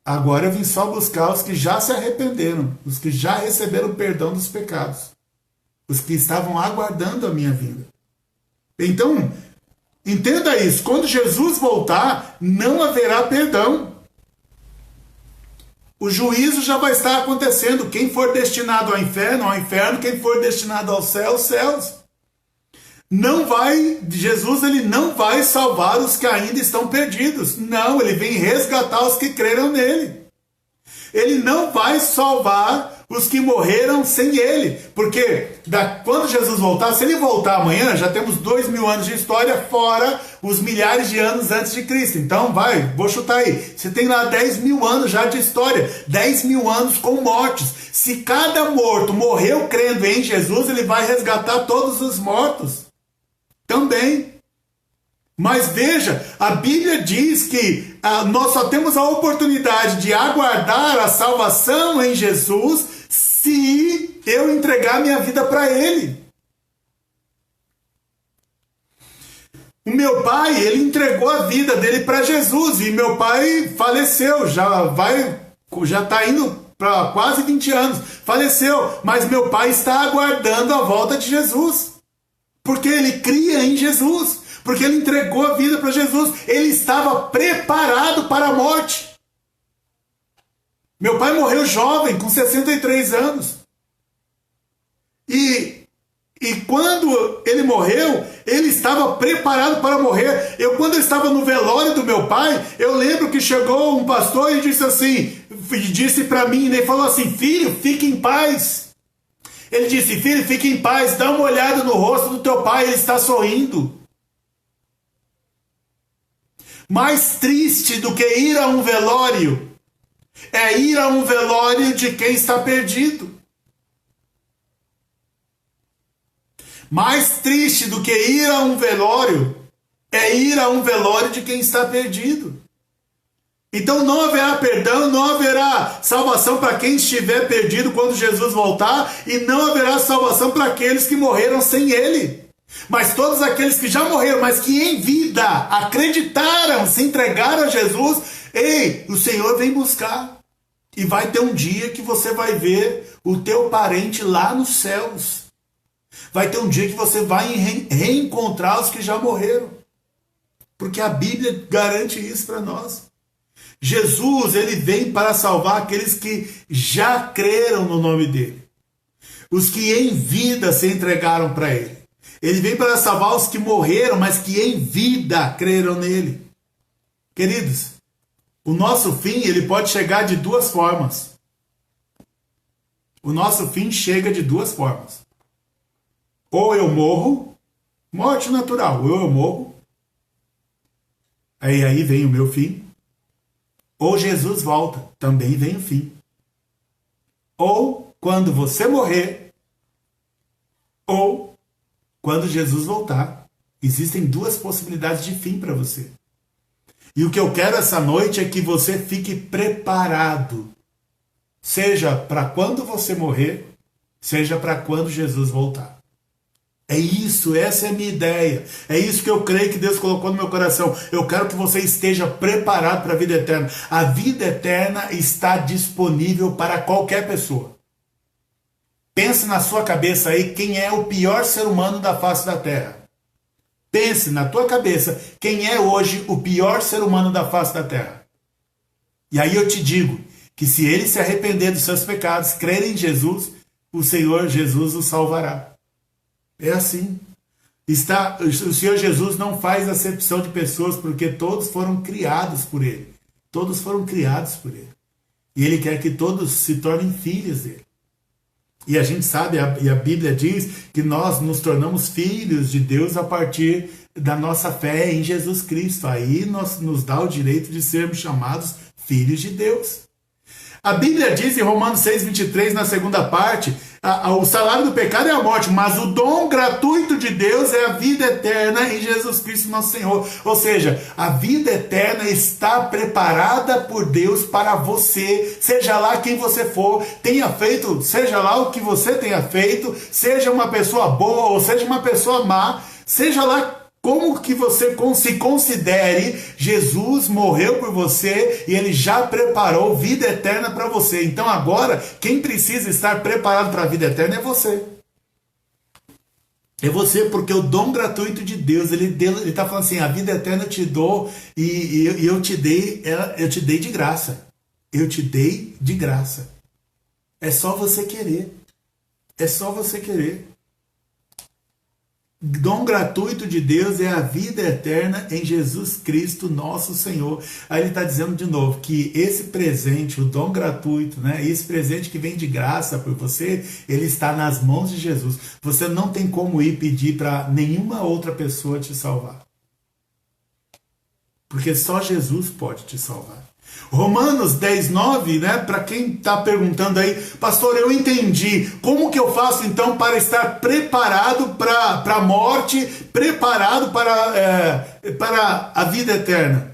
Agora eu vim só buscar os que já se arrependeram. Os que já receberam o perdão dos pecados. Os que estavam aguardando a minha vinda. Então, Entenda isso. Quando Jesus voltar, não haverá perdão. O juízo já vai estar acontecendo. Quem for destinado ao inferno, ao inferno. Quem for destinado ao céu, aos céus. Não vai, Jesus ele não vai salvar os que ainda estão perdidos. Não, ele vem resgatar os que creram nele. Ele não vai salvar os que morreram sem ele. Porque quando Jesus voltar, se ele voltar amanhã, já temos 2000 anos de história, fora os milhares de anos antes de Cristo. Então vou chutar aí. Você tem lá 10.000 anos já de história. 10.000 anos com mortes. Se cada morto morreu crendo em Jesus, ele vai resgatar todos os mortos também. Mas veja, a Bíblia diz que nós só temos a oportunidade de aguardar a salvação em Jesus se eu entregar minha vida para Ele. O meu pai, ele entregou a vida dele para Jesus e meu pai faleceu, já está indo para quase 20 anos, faleceu, mas meu pai está aguardando a volta de Jesus, porque ele cria em Jesus. Porque ele entregou a vida para Jesus. Ele estava preparado para a morte. Meu pai morreu jovem, com 63 anos. E quando ele morreu, ele estava preparado para morrer. Quando eu estava no velório do meu pai, eu lembro que chegou um pastor e disse para mim, ele falou assim: filho, fique em paz. Ele disse: filho, fique em paz, dá uma olhada no rosto do teu pai, ele está sorrindo. Mais triste do que ir a um velório é ir a um velório de quem está perdido. Mais triste do que ir a um velório é ir a um velório de quem está perdido. Então não haverá perdão, não haverá salvação para quem estiver perdido quando Jesus voltar, e não haverá salvação para aqueles que morreram sem Ele. Mas todos aqueles que já morreram, mas que em vida acreditaram, se entregaram a Jesus, o Senhor vem buscar. E vai ter um dia que você vai ver o teu parente lá nos céus. Vai ter um dia que você vai reencontrar os que já morreram. Porque a Bíblia garante isso para nós. Jesus, ele vem para salvar aqueles que já creram no nome dele. Os que em vida se entregaram para ele. Ele vem para salvar os que morreram, mas que em vida creram nele. Queridos, o nosso fim, ele pode chegar de duas formas. O nosso fim chega de duas formas. Ou eu morro, morte natural, ou eu morro, aí vem o meu fim. Ou Jesus volta, também vem o fim. Ou quando você morrer, ou quando Jesus voltar. Existem duas possibilidades de fim para você. E o que eu quero essa noite é que você fique preparado. Seja para quando você morrer, seja para quando Jesus voltar. É isso, essa é a minha ideia. É isso que eu creio que Deus colocou no meu coração. Eu quero que você esteja preparado para a vida eterna. A vida eterna está disponível para qualquer pessoa. Pense na sua cabeça aí quem é o pior ser humano da face da terra. Pense na tua cabeça quem é hoje o pior ser humano da face da terra. E aí eu te digo que se ele se arrepender dos seus pecados, crer em Jesus, o Senhor Jesus o salvará. É assim. O Senhor Jesus não faz acepção de pessoas, porque todos foram criados por ele. Todos foram criados por ele. E ele quer que todos se tornem filhos dele. E a gente sabe, e a Bíblia diz que nós nos tornamos filhos de Deus a partir da nossa fé em Jesus Cristo. Aí nos dá o direito de sermos chamados filhos de Deus. A Bíblia diz em Romanos 6,23, na segunda parte, o salário do pecado é a morte, mas o dom gratuito de Deus é a vida eterna em Jesus Cristo nosso Senhor. Ou seja, a vida eterna está preparada por Deus para você, seja lá quem você for, tenha feito, seja lá o que você tenha feito, seja uma pessoa boa ou seja uma pessoa má, seja lá como que você se considere, Jesus morreu por você e ele já preparou vida eterna para você. Então agora, quem precisa estar preparado para a vida eterna é você. É você, porque o dom gratuito de Deus, ele está falando assim, a vida eterna eu te dou e eu te dei de graça. Eu te dei de graça. É só você querer. É só você querer. Dom gratuito de Deus é a vida eterna em Jesus Cristo, nosso Senhor. Aí ele está dizendo de novo que esse presente, o dom gratuito, né, esse presente que vem de graça por você, ele está nas mãos de Jesus. Você não tem como ir pedir para nenhuma outra pessoa te salvar. Porque só Jesus pode te salvar. Romanos 10:9, né? Para quem está perguntando aí, pastor, eu entendi. Como que eu faço então para estar preparado para a morte, preparado para a vida eterna?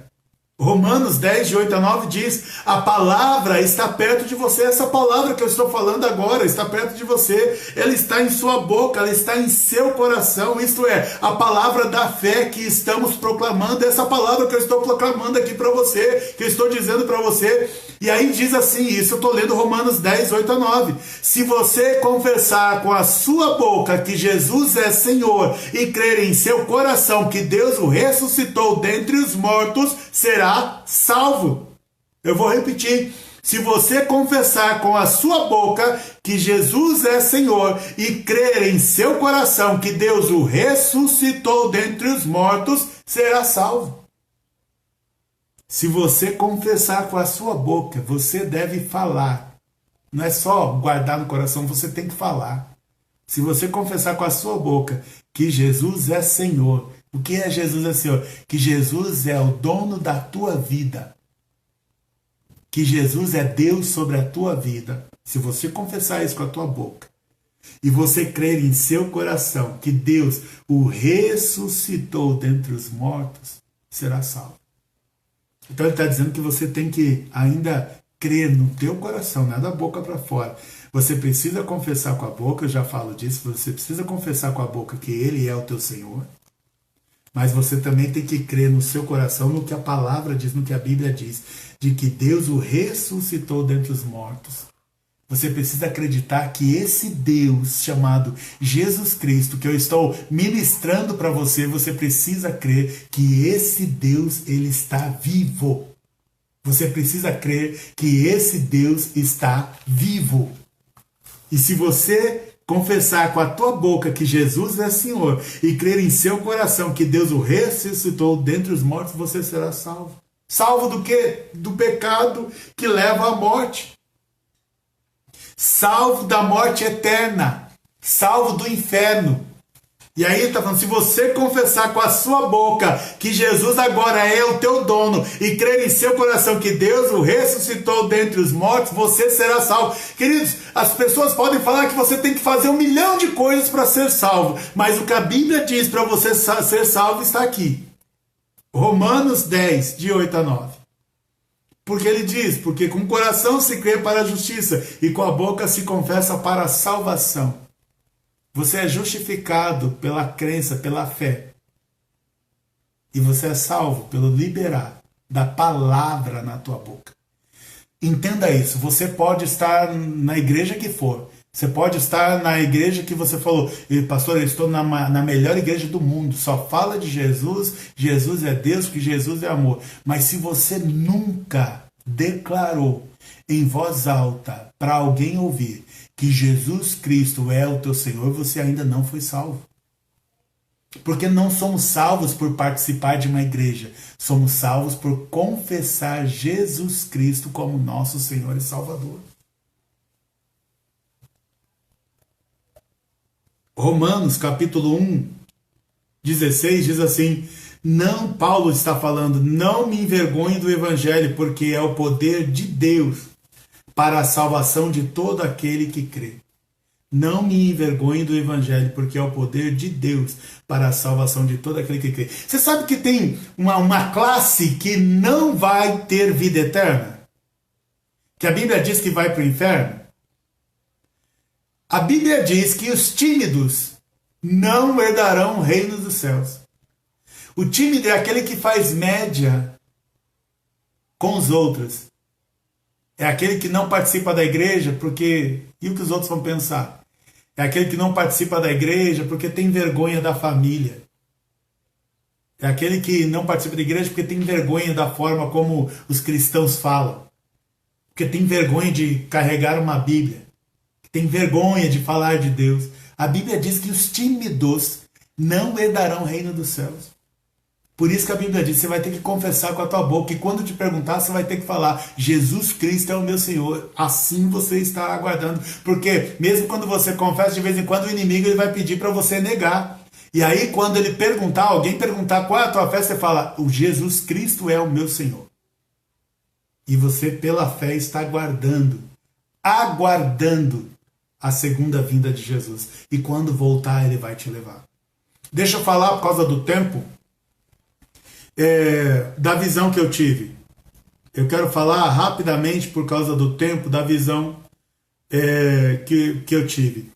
Romanos 10, de 8 a 9 diz, a palavra está perto de você. Essa palavra que eu estou falando agora está perto de você. Ela está em sua boca, ela está em seu coração. Isto é, a palavra da fé que estamos proclamando. Essa palavra que eu estou proclamando aqui para você, que eu estou dizendo para você. E aí diz assim, isso eu estou lendo Romanos 10, 8 a 9. Se você confessar com a sua boca que Jesus é Senhor e crer em seu coração que Deus o ressuscitou dentre os mortos, será salvo. Eu vou repetir. Se você confessar com a sua boca que Jesus é Senhor e crer em seu coração que Deus o ressuscitou dentre os mortos, será salvo. Se você confessar com a sua boca, você deve falar. Não é só guardar no coração, você tem que falar. Se você confessar com a sua boca que Jesus é Senhor, o que é Jesus é Senhor? Que Jesus é o dono da tua vida. Que Jesus é Deus sobre a tua vida. Se você confessar isso com a tua boca e você crer em seu coração que Deus o ressuscitou dentre os mortos, será salvo. Então ele está dizendo que você tem que ainda crer no teu coração, não é da boca para fora. Você precisa confessar com a boca, eu já falo disso, você precisa confessar com a boca que Ele é o teu Senhor, mas você também tem que crer no seu coração, no que a palavra diz, no que a Bíblia diz, de que Deus o ressuscitou dentre os mortos. Você precisa acreditar que esse Deus chamado Jesus Cristo, que eu estou ministrando para você, você precisa crer que esse Deus, ele está vivo. Você precisa crer que esse Deus está vivo. E se você confessar com a tua boca que Jesus é Senhor e crer em seu coração que Deus o ressuscitou dentre os mortos, você será salvo. Salvo do quê? Do pecado que leva à morte. Salvo da morte eterna, salvo do inferno. E aí ele está falando, se você confessar com a sua boca que Jesus agora é o teu dono e crer em seu coração que Deus o ressuscitou dentre os mortos, você será salvo. Queridos, as pessoas podem falar que você tem que fazer 1 milhão de coisas para ser salvo, mas o que a Bíblia diz para você ser salvo está aqui. Romanos 10, de 8 a 9. Porque ele diz, porque com o coração se crê para a justiça e com a boca se confessa para a salvação. Você é justificado pela crença, pela fé. E você é salvo pelo liberar da palavra na tua boca. Entenda isso, você pode estar na igreja que for. Você pode estar na igreja que você falou, pastor, eu estou na melhor igreja do mundo, só fala de Jesus, Jesus é Deus, que Jesus é amor. Mas se você nunca declarou em voz alta para alguém ouvir que Jesus Cristo é o teu Senhor, você ainda não foi salvo. Porque não somos salvos por participar de uma igreja, somos salvos por confessar Jesus Cristo como nosso Senhor e Salvador. Romanos capítulo 1, 16 diz assim, não, Paulo está falando, não me envergonhe do evangelho, porque é o poder de Deus para a salvação de todo aquele que crê. Não me envergonhe do evangelho, porque é o poder de Deus para a salvação de todo aquele que crê. Você sabe que tem uma classe que não vai ter vida eterna? Que a Bíblia diz que vai para o inferno? A Bíblia diz que os tímidos não herdarão o reino dos céus. O tímido é aquele que faz média com os outros. É aquele que não participa da igreja porque... E o que os outros vão pensar? É aquele que não participa da igreja porque tem vergonha da família. É aquele que não participa da igreja porque tem vergonha da forma como os cristãos falam. Porque tem vergonha de carregar uma Bíblia. Tem vergonha de falar de Deus. A Bíblia diz que os tímidos não herdarão o reino dos céus. Por isso que a Bíblia diz, você vai ter que confessar com a tua boca, e quando te perguntar, você vai ter que falar, Jesus Cristo é o meu Senhor. Assim você está aguardando. Porque mesmo quando você confessa, de vez em quando o inimigo ele vai pedir para você negar. E aí quando ele perguntar, alguém perguntar qual é a tua fé, você fala, o Jesus Cristo é o meu Senhor. E você pela fé está aguardando a segunda vinda de Jesus. E quando voltar, ele vai te levar. Deixa eu falar, por causa do tempo, da visão que eu tive. Eu quero falar rapidamente, por causa do tempo, da visão que eu tive.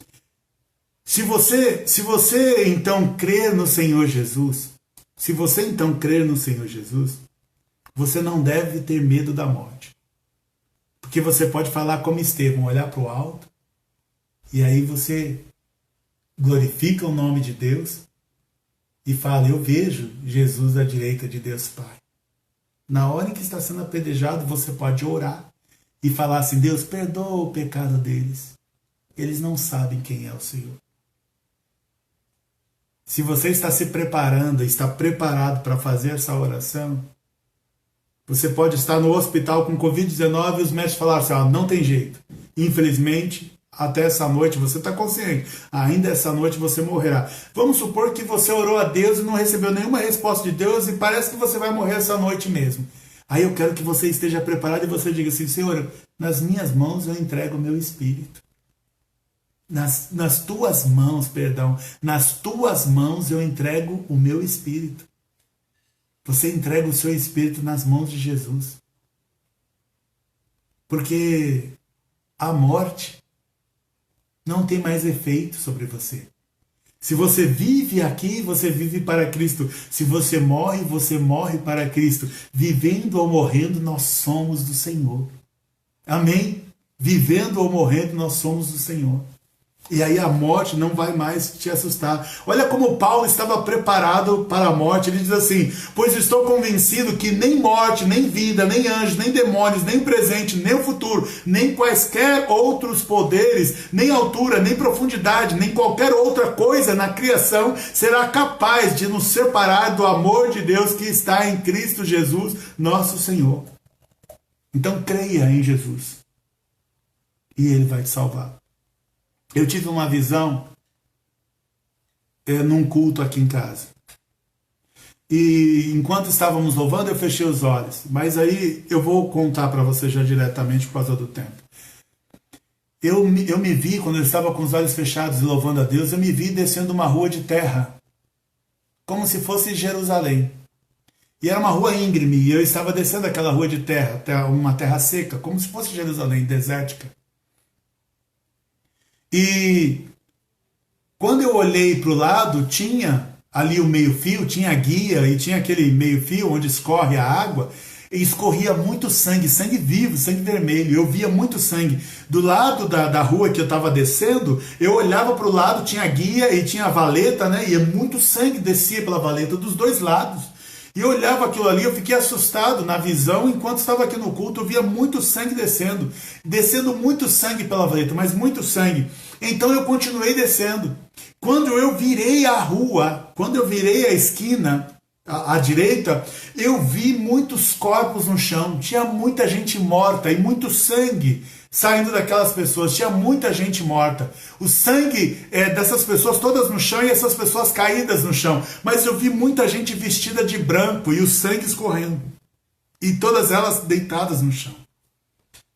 Se você então crer no Senhor Jesus, você não deve ter medo da morte. Porque você pode falar como Estevão, olhar para o alto, e aí você glorifica o nome de Deus e fala, eu vejo Jesus à direita de Deus Pai. Na hora em que está sendo apedrejado, você pode orar e falar assim, Deus, perdoa o pecado deles. Eles não sabem quem é o Senhor. Se você está se preparando, está preparado para fazer essa oração, você pode estar no hospital com Covid-19 e os médicos falaram assim, não tem jeito. Infelizmente, até essa noite você está consciente. Ainda essa noite você morrerá. Vamos supor que você orou a Deus e não recebeu nenhuma resposta de Deus e parece que você vai morrer essa noite mesmo. Aí eu quero que você esteja preparado e você diga assim, Senhor, nas minhas mãos eu entrego o meu espírito. Nas tuas mãos eu entrego o meu espírito. Você entrega o seu espírito nas mãos de Jesus. Porque a morte não tem mais efeito sobre você. Se você vive aqui, você vive para Cristo. Se você morre para Cristo. Vivendo ou morrendo, nós somos do Senhor. Amém? Vivendo ou morrendo, nós somos do Senhor. E aí a morte não vai mais te assustar. Olha como Paulo estava preparado para a morte. Ele diz assim, pois estou convencido que nem morte, nem vida, nem anjos, nem demônios, nem o presente, nem o futuro, nem quaisquer outros poderes, nem altura, nem profundidade, nem qualquer outra coisa na criação será capaz de nos separar do amor de Deus que está em Cristo Jesus, nosso Senhor. Então creia em Jesus e Ele vai te salvar. Eu tive uma visão num culto aqui em casa. E enquanto estávamos louvando, eu fechei os olhos. Mas aí eu vou contar para você já diretamente por causa do tempo. Eu me vi, quando eu estava com os olhos fechados e louvando a Deus, eu me vi descendo uma rua de terra. Como se fosse Jerusalém. E era uma rua íngreme. E eu estava descendo aquela rua de terra, uma terra seca, como se fosse Jerusalém, desértica. E quando eu olhei para o lado, tinha ali o meio-fio, tinha a guia e tinha aquele meio-fio onde escorre a água, e escorria muito sangue, sangue vivo, sangue vermelho. Eu via muito sangue. Do lado da rua que eu estava descendo, eu olhava para o lado, tinha a guia e tinha a valeta, né? E muito sangue descia pela valeta dos dois lados. E eu olhava aquilo ali, eu fiquei assustado na visão, enquanto estava aqui no culto, eu via muito sangue descendo muito sangue pela valeta, mas muito sangue. Então eu continuei descendo. Quando eu virei a rua, quando eu virei a esquina, à direita, eu vi muitos corpos no chão, tinha muita gente morta e muito sangue saindo daquelas pessoas, tinha muita gente morta. O sangue dessas pessoas todas no chão e essas pessoas caídas no chão. Mas eu vi muita gente vestida de branco e o sangue escorrendo. E todas elas deitadas no chão.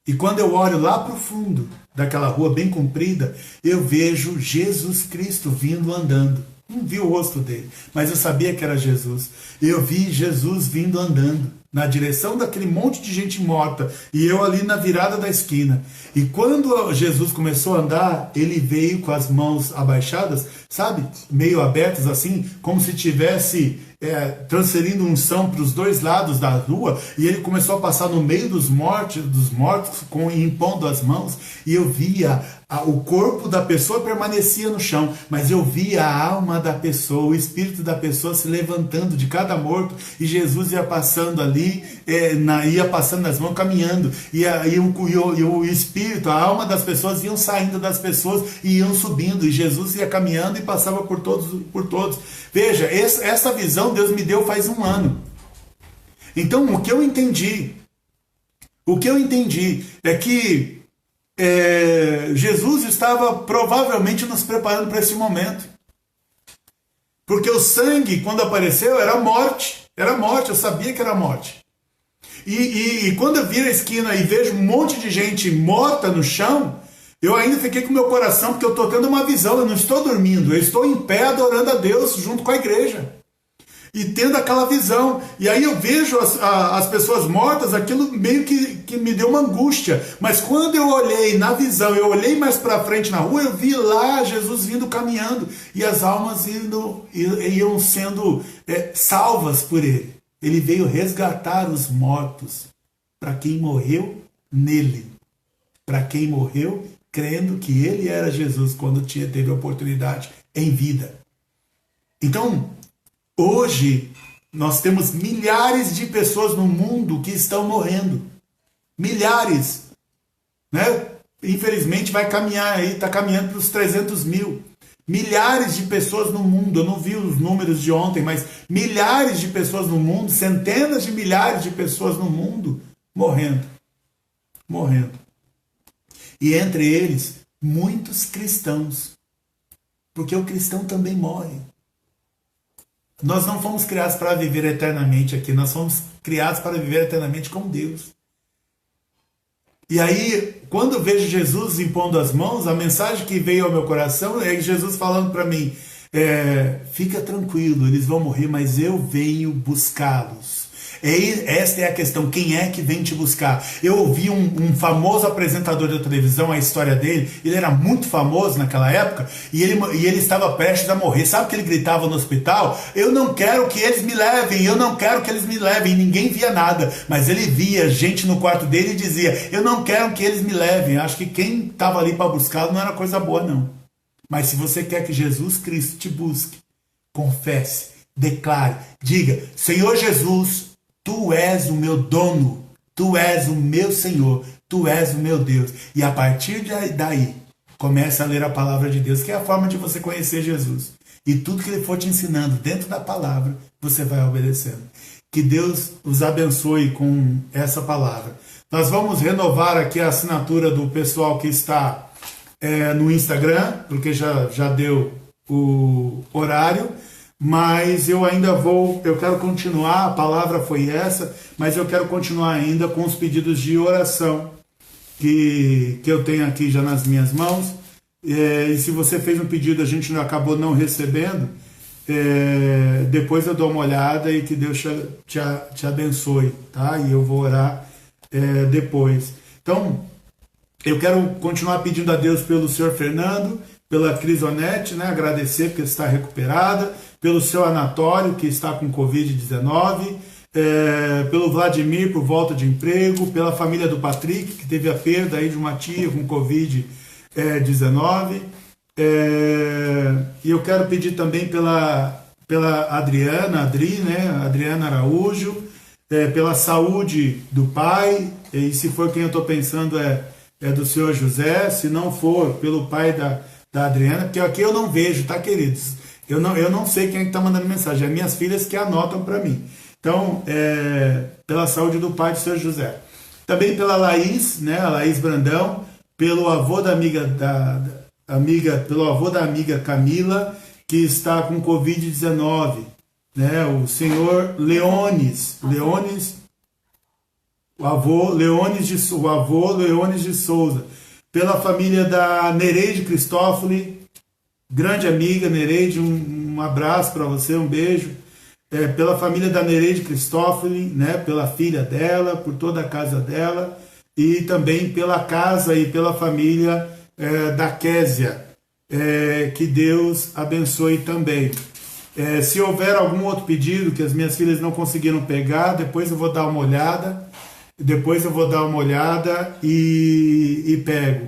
E quando eu olho lá para o fundo daquela rua bem comprida, eu vejo Jesus Cristo vindo andando. Não vi o rosto dele, mas eu sabia que era Jesus. Eu vi Jesus vindo andando na direção daquele monte de gente morta, e eu ali na virada da esquina. E quando Jesus começou a andar, ele veio com as mãos abaixadas, sabe? Meio abertas assim, como se tivesse transferindo unção para os dois lados da rua, e ele começou a passar no meio dos mortos impondo as mãos, e eu via o corpo da pessoa permanecia no chão, mas eu via a alma da pessoa, o espírito da pessoa se levantando de cada morto, e Jesus ia passando ali, ia passando nas mãos, caminhando, e o espírito, a alma das pessoas iam saindo das pessoas e iam subindo, e Jesus ia caminhando e passava por todos. Veja, essa visão Deus me deu faz 1 ano. Então, o que eu entendi é que Jesus estava provavelmente nos preparando para esse momento. Porque o sangue, quando apareceu, era morte, eu sabia que era morte. E quando eu viro a esquina e vejo um monte de gente morta no chão, eu ainda fiquei com o meu coração, porque eu estou tendo uma visão, eu não estou dormindo, eu estou em pé adorando a Deus junto com a igreja. E tendo aquela visão. E aí eu vejo as pessoas mortas, aquilo meio que me deu uma angústia. Mas quando eu olhei na visão, eu olhei mais para frente na rua, eu vi lá Jesus vindo caminhando. E as almas iam sendo salvas por ele. Ele veio resgatar os mortos para quem morreu nele. Para quem morreu crendo que ele era Jesus quando teve a oportunidade em vida. Então, hoje, nós temos milhares de pessoas no mundo que estão morrendo. Milhares. Né? Infelizmente vai caminhar aí, está caminhando para os 300 mil. Milhares de pessoas no mundo, eu não vi os números de ontem, mas milhares de pessoas no mundo, centenas de milhares de pessoas no mundo morrendo. E entre eles, muitos cristãos. Porque o cristão também morre. Nós não fomos criados para viver eternamente aqui, nós fomos criados para viver eternamente com Deus. E aí, quando eu vejo Jesus impondo as mãos, a mensagem que veio ao meu coração é Jesus falando para mim, fica tranquilo, eles vão morrer, mas eu venho buscá-los. Esta é a questão, quem é que vem te buscar? Eu ouvi um famoso apresentador da televisão, a história dele, ele era muito famoso naquela época, e ele estava prestes a morrer. Sabe o que ele gritava no hospital? Eu não quero que eles me levem, e ninguém via nada, mas ele via gente no quarto dele e dizia, eu não quero que eles me levem. Acho que quem estava ali para buscá-lo não era coisa boa não. Mas se você quer que Jesus Cristo te busque, confesse, declare, diga, Senhor Jesus, Tu és o meu dono, Tu és o meu Senhor, Tu és o meu Deus. E a partir daí, comece a ler a palavra de Deus, que é a forma de você conhecer Jesus. E tudo que Ele for te ensinando dentro da palavra, você vai obedecendo. Que Deus os abençoe com essa palavra. Nós vamos renovar aqui a assinatura do pessoal que está no Instagram, porque já deu o horário. Mas eu quero continuar, a palavra foi essa, mas eu quero continuar ainda com os pedidos de oração que eu tenho aqui já nas minhas mãos. E se você fez um pedido, a gente acabou não recebendo, depois eu dou uma olhada e que Deus te abençoe, tá? E eu vou orar depois. Então, eu quero continuar pedindo a Deus pelo senhor Fernando, pela Crisonete, né? Agradecer porque está recuperada, pelo seu Anatório, que está com Covid-19, pelo Vladimir, por volta de emprego, pela família do Patrick, que teve a perda aí de uma tia com Covid-19. E eu quero pedir também pela Adriana, né? Adriana Araújo, pela saúde do pai, e se for quem eu estou pensando é do senhor José, se não for pelo pai da Adriana, porque aqui eu não vejo, tá, queridos? Eu não sei quem é que está mandando mensagem, é minhas filhas que anotam para mim. Então, pela saúde do pai do senhor José. Também pela Laís, né, a Laís Brandão, pelo avô da amiga Camila, que está com Covid-19, né, o senhor Leones, o avô Leones de Souza, pela família da Nereide Cristófoli, grande amiga Nereide, um abraço para você, um beijo. Pela família da Nereide Cristófoli, né, pela filha dela, por toda a casa dela, e também pela casa e pela família da Késia. Que Deus abençoe também. Se houver algum outro pedido que as minhas filhas não conseguiram pegar, depois eu vou dar uma olhada. Depois eu vou dar uma olhada e pego.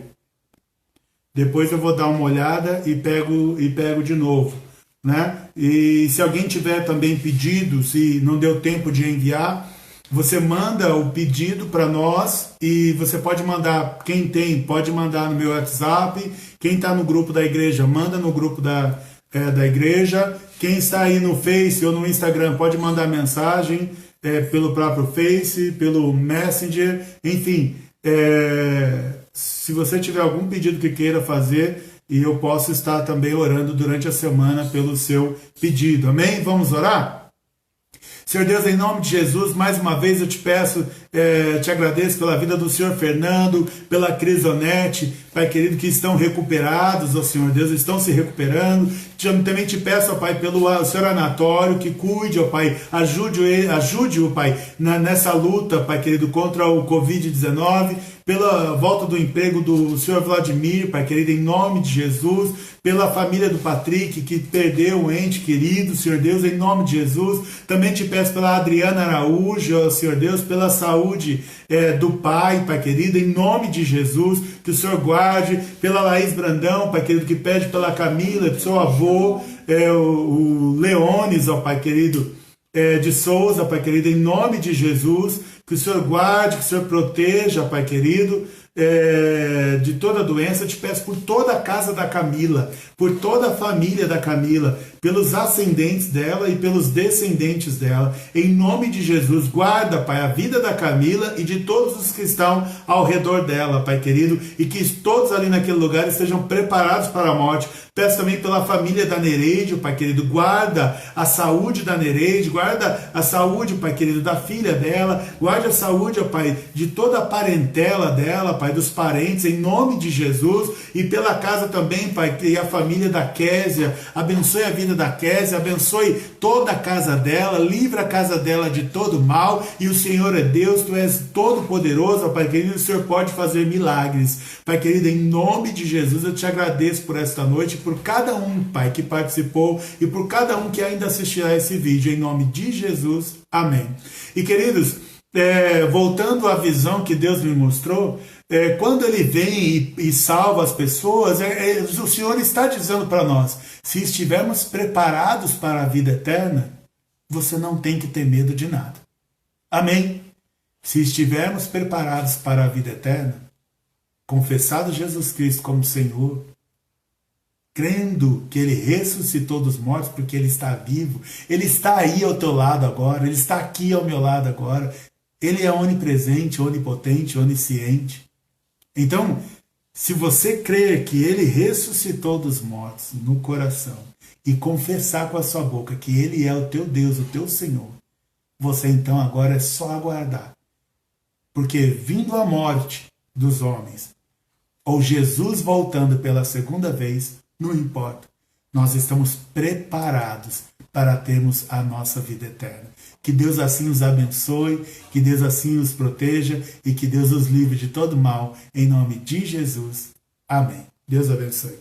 Depois eu vou dar uma olhada e pego de novo, né? E se alguém tiver também pedido, se não deu tempo de enviar, você manda o pedido para nós e você pode mandar, quem tem, pode mandar no meu WhatsApp, quem está no grupo da igreja, manda no grupo da igreja, quem está aí no Face ou no Instagram pode mandar mensagem pelo próprio Face, pelo Messenger, enfim, se você tiver algum pedido que queira fazer, e eu posso estar também orando durante a semana pelo seu pedido, amém? Vamos orar? Senhor Deus, em nome de Jesus, mais uma vez eu te peço, te agradeço pela vida do Senhor Fernando, pela Crisonete, Pai querido, que estão recuperados, ó Senhor Deus, estão se recuperando. Também te peço, ó Pai, pelo Senhor Anatório, que cuide, ó Pai, ajude-o, Pai, nessa luta, Pai querido, contra o Covid-19, pela volta do emprego do Senhor Vladimir, Pai querido, em nome de Jesus, pela família do Patrick, que perdeu um ente querido, Senhor Deus, em nome de Jesus. Também te peço pela Adriana Araújo, ó Senhor Deus, pela saúde do pai, Pai querido, em nome de Jesus, que o Senhor guarde, pela Laís Brandão, Pai querido, que pede pela Camila, do seu avô, o Leones, ó Pai querido, de Souza, Pai querido, em nome de Jesus, que o Senhor guarde, que o Senhor proteja, Pai querido, de toda doença. Eu te peço por toda a casa da Camila, por toda a família da Camila, pelos ascendentes dela e pelos descendentes dela, em nome de Jesus. Guarda, Pai, a vida da Camila e de todos os que estão ao redor dela, Pai querido, e que todos ali naquele lugar estejam preparados para a morte. Peço também pela família da Nereide, Pai querido, guarda a saúde da Nereide, guarda a saúde, Pai querido, da filha dela, guarda a saúde, ó Pai, de toda a parentela dela, Pai, dos parentes, em nome de Jesus, e pela casa também, Pai, e a família da Késia, abençoe a vida da Késia, abençoe toda a casa dela, livra a casa dela de todo mal, e o Senhor é Deus, Tu és todo poderoso, ó Pai querido, o Senhor pode fazer milagres, Pai querido, em nome de Jesus, eu te agradeço por esta noite, por cada um, Pai, que participou, e por cada um que ainda assistirá esse vídeo, em nome de Jesus, amém. E queridos, voltando à visão que Deus me mostrou, quando Ele vem e salva as pessoas, o Senhor está dizendo para nós, se estivermos preparados para a vida eterna, você não tem que ter medo de nada. Amém? Se estivermos preparados para a vida eterna, confessado Jesus Cristo como Senhor, crendo que Ele ressuscitou dos mortos porque Ele está vivo, Ele está aí ao teu lado agora, Ele está aqui ao meu lado agora, Ele é onipresente, onipotente, onisciente. Então, se você crer que Ele ressuscitou dos mortos no coração e confessar com a sua boca que Ele é o teu Deus, o teu Senhor, você então agora é só aguardar. Porque vindo a morte dos homens, ou Jesus voltando pela segunda vez, não importa. Nós estamos preparados para termos a nossa vida eterna. Que Deus assim os abençoe, que Deus assim os proteja e que Deus os livre de todo mal, em nome de Jesus. Amém. Deus abençoe.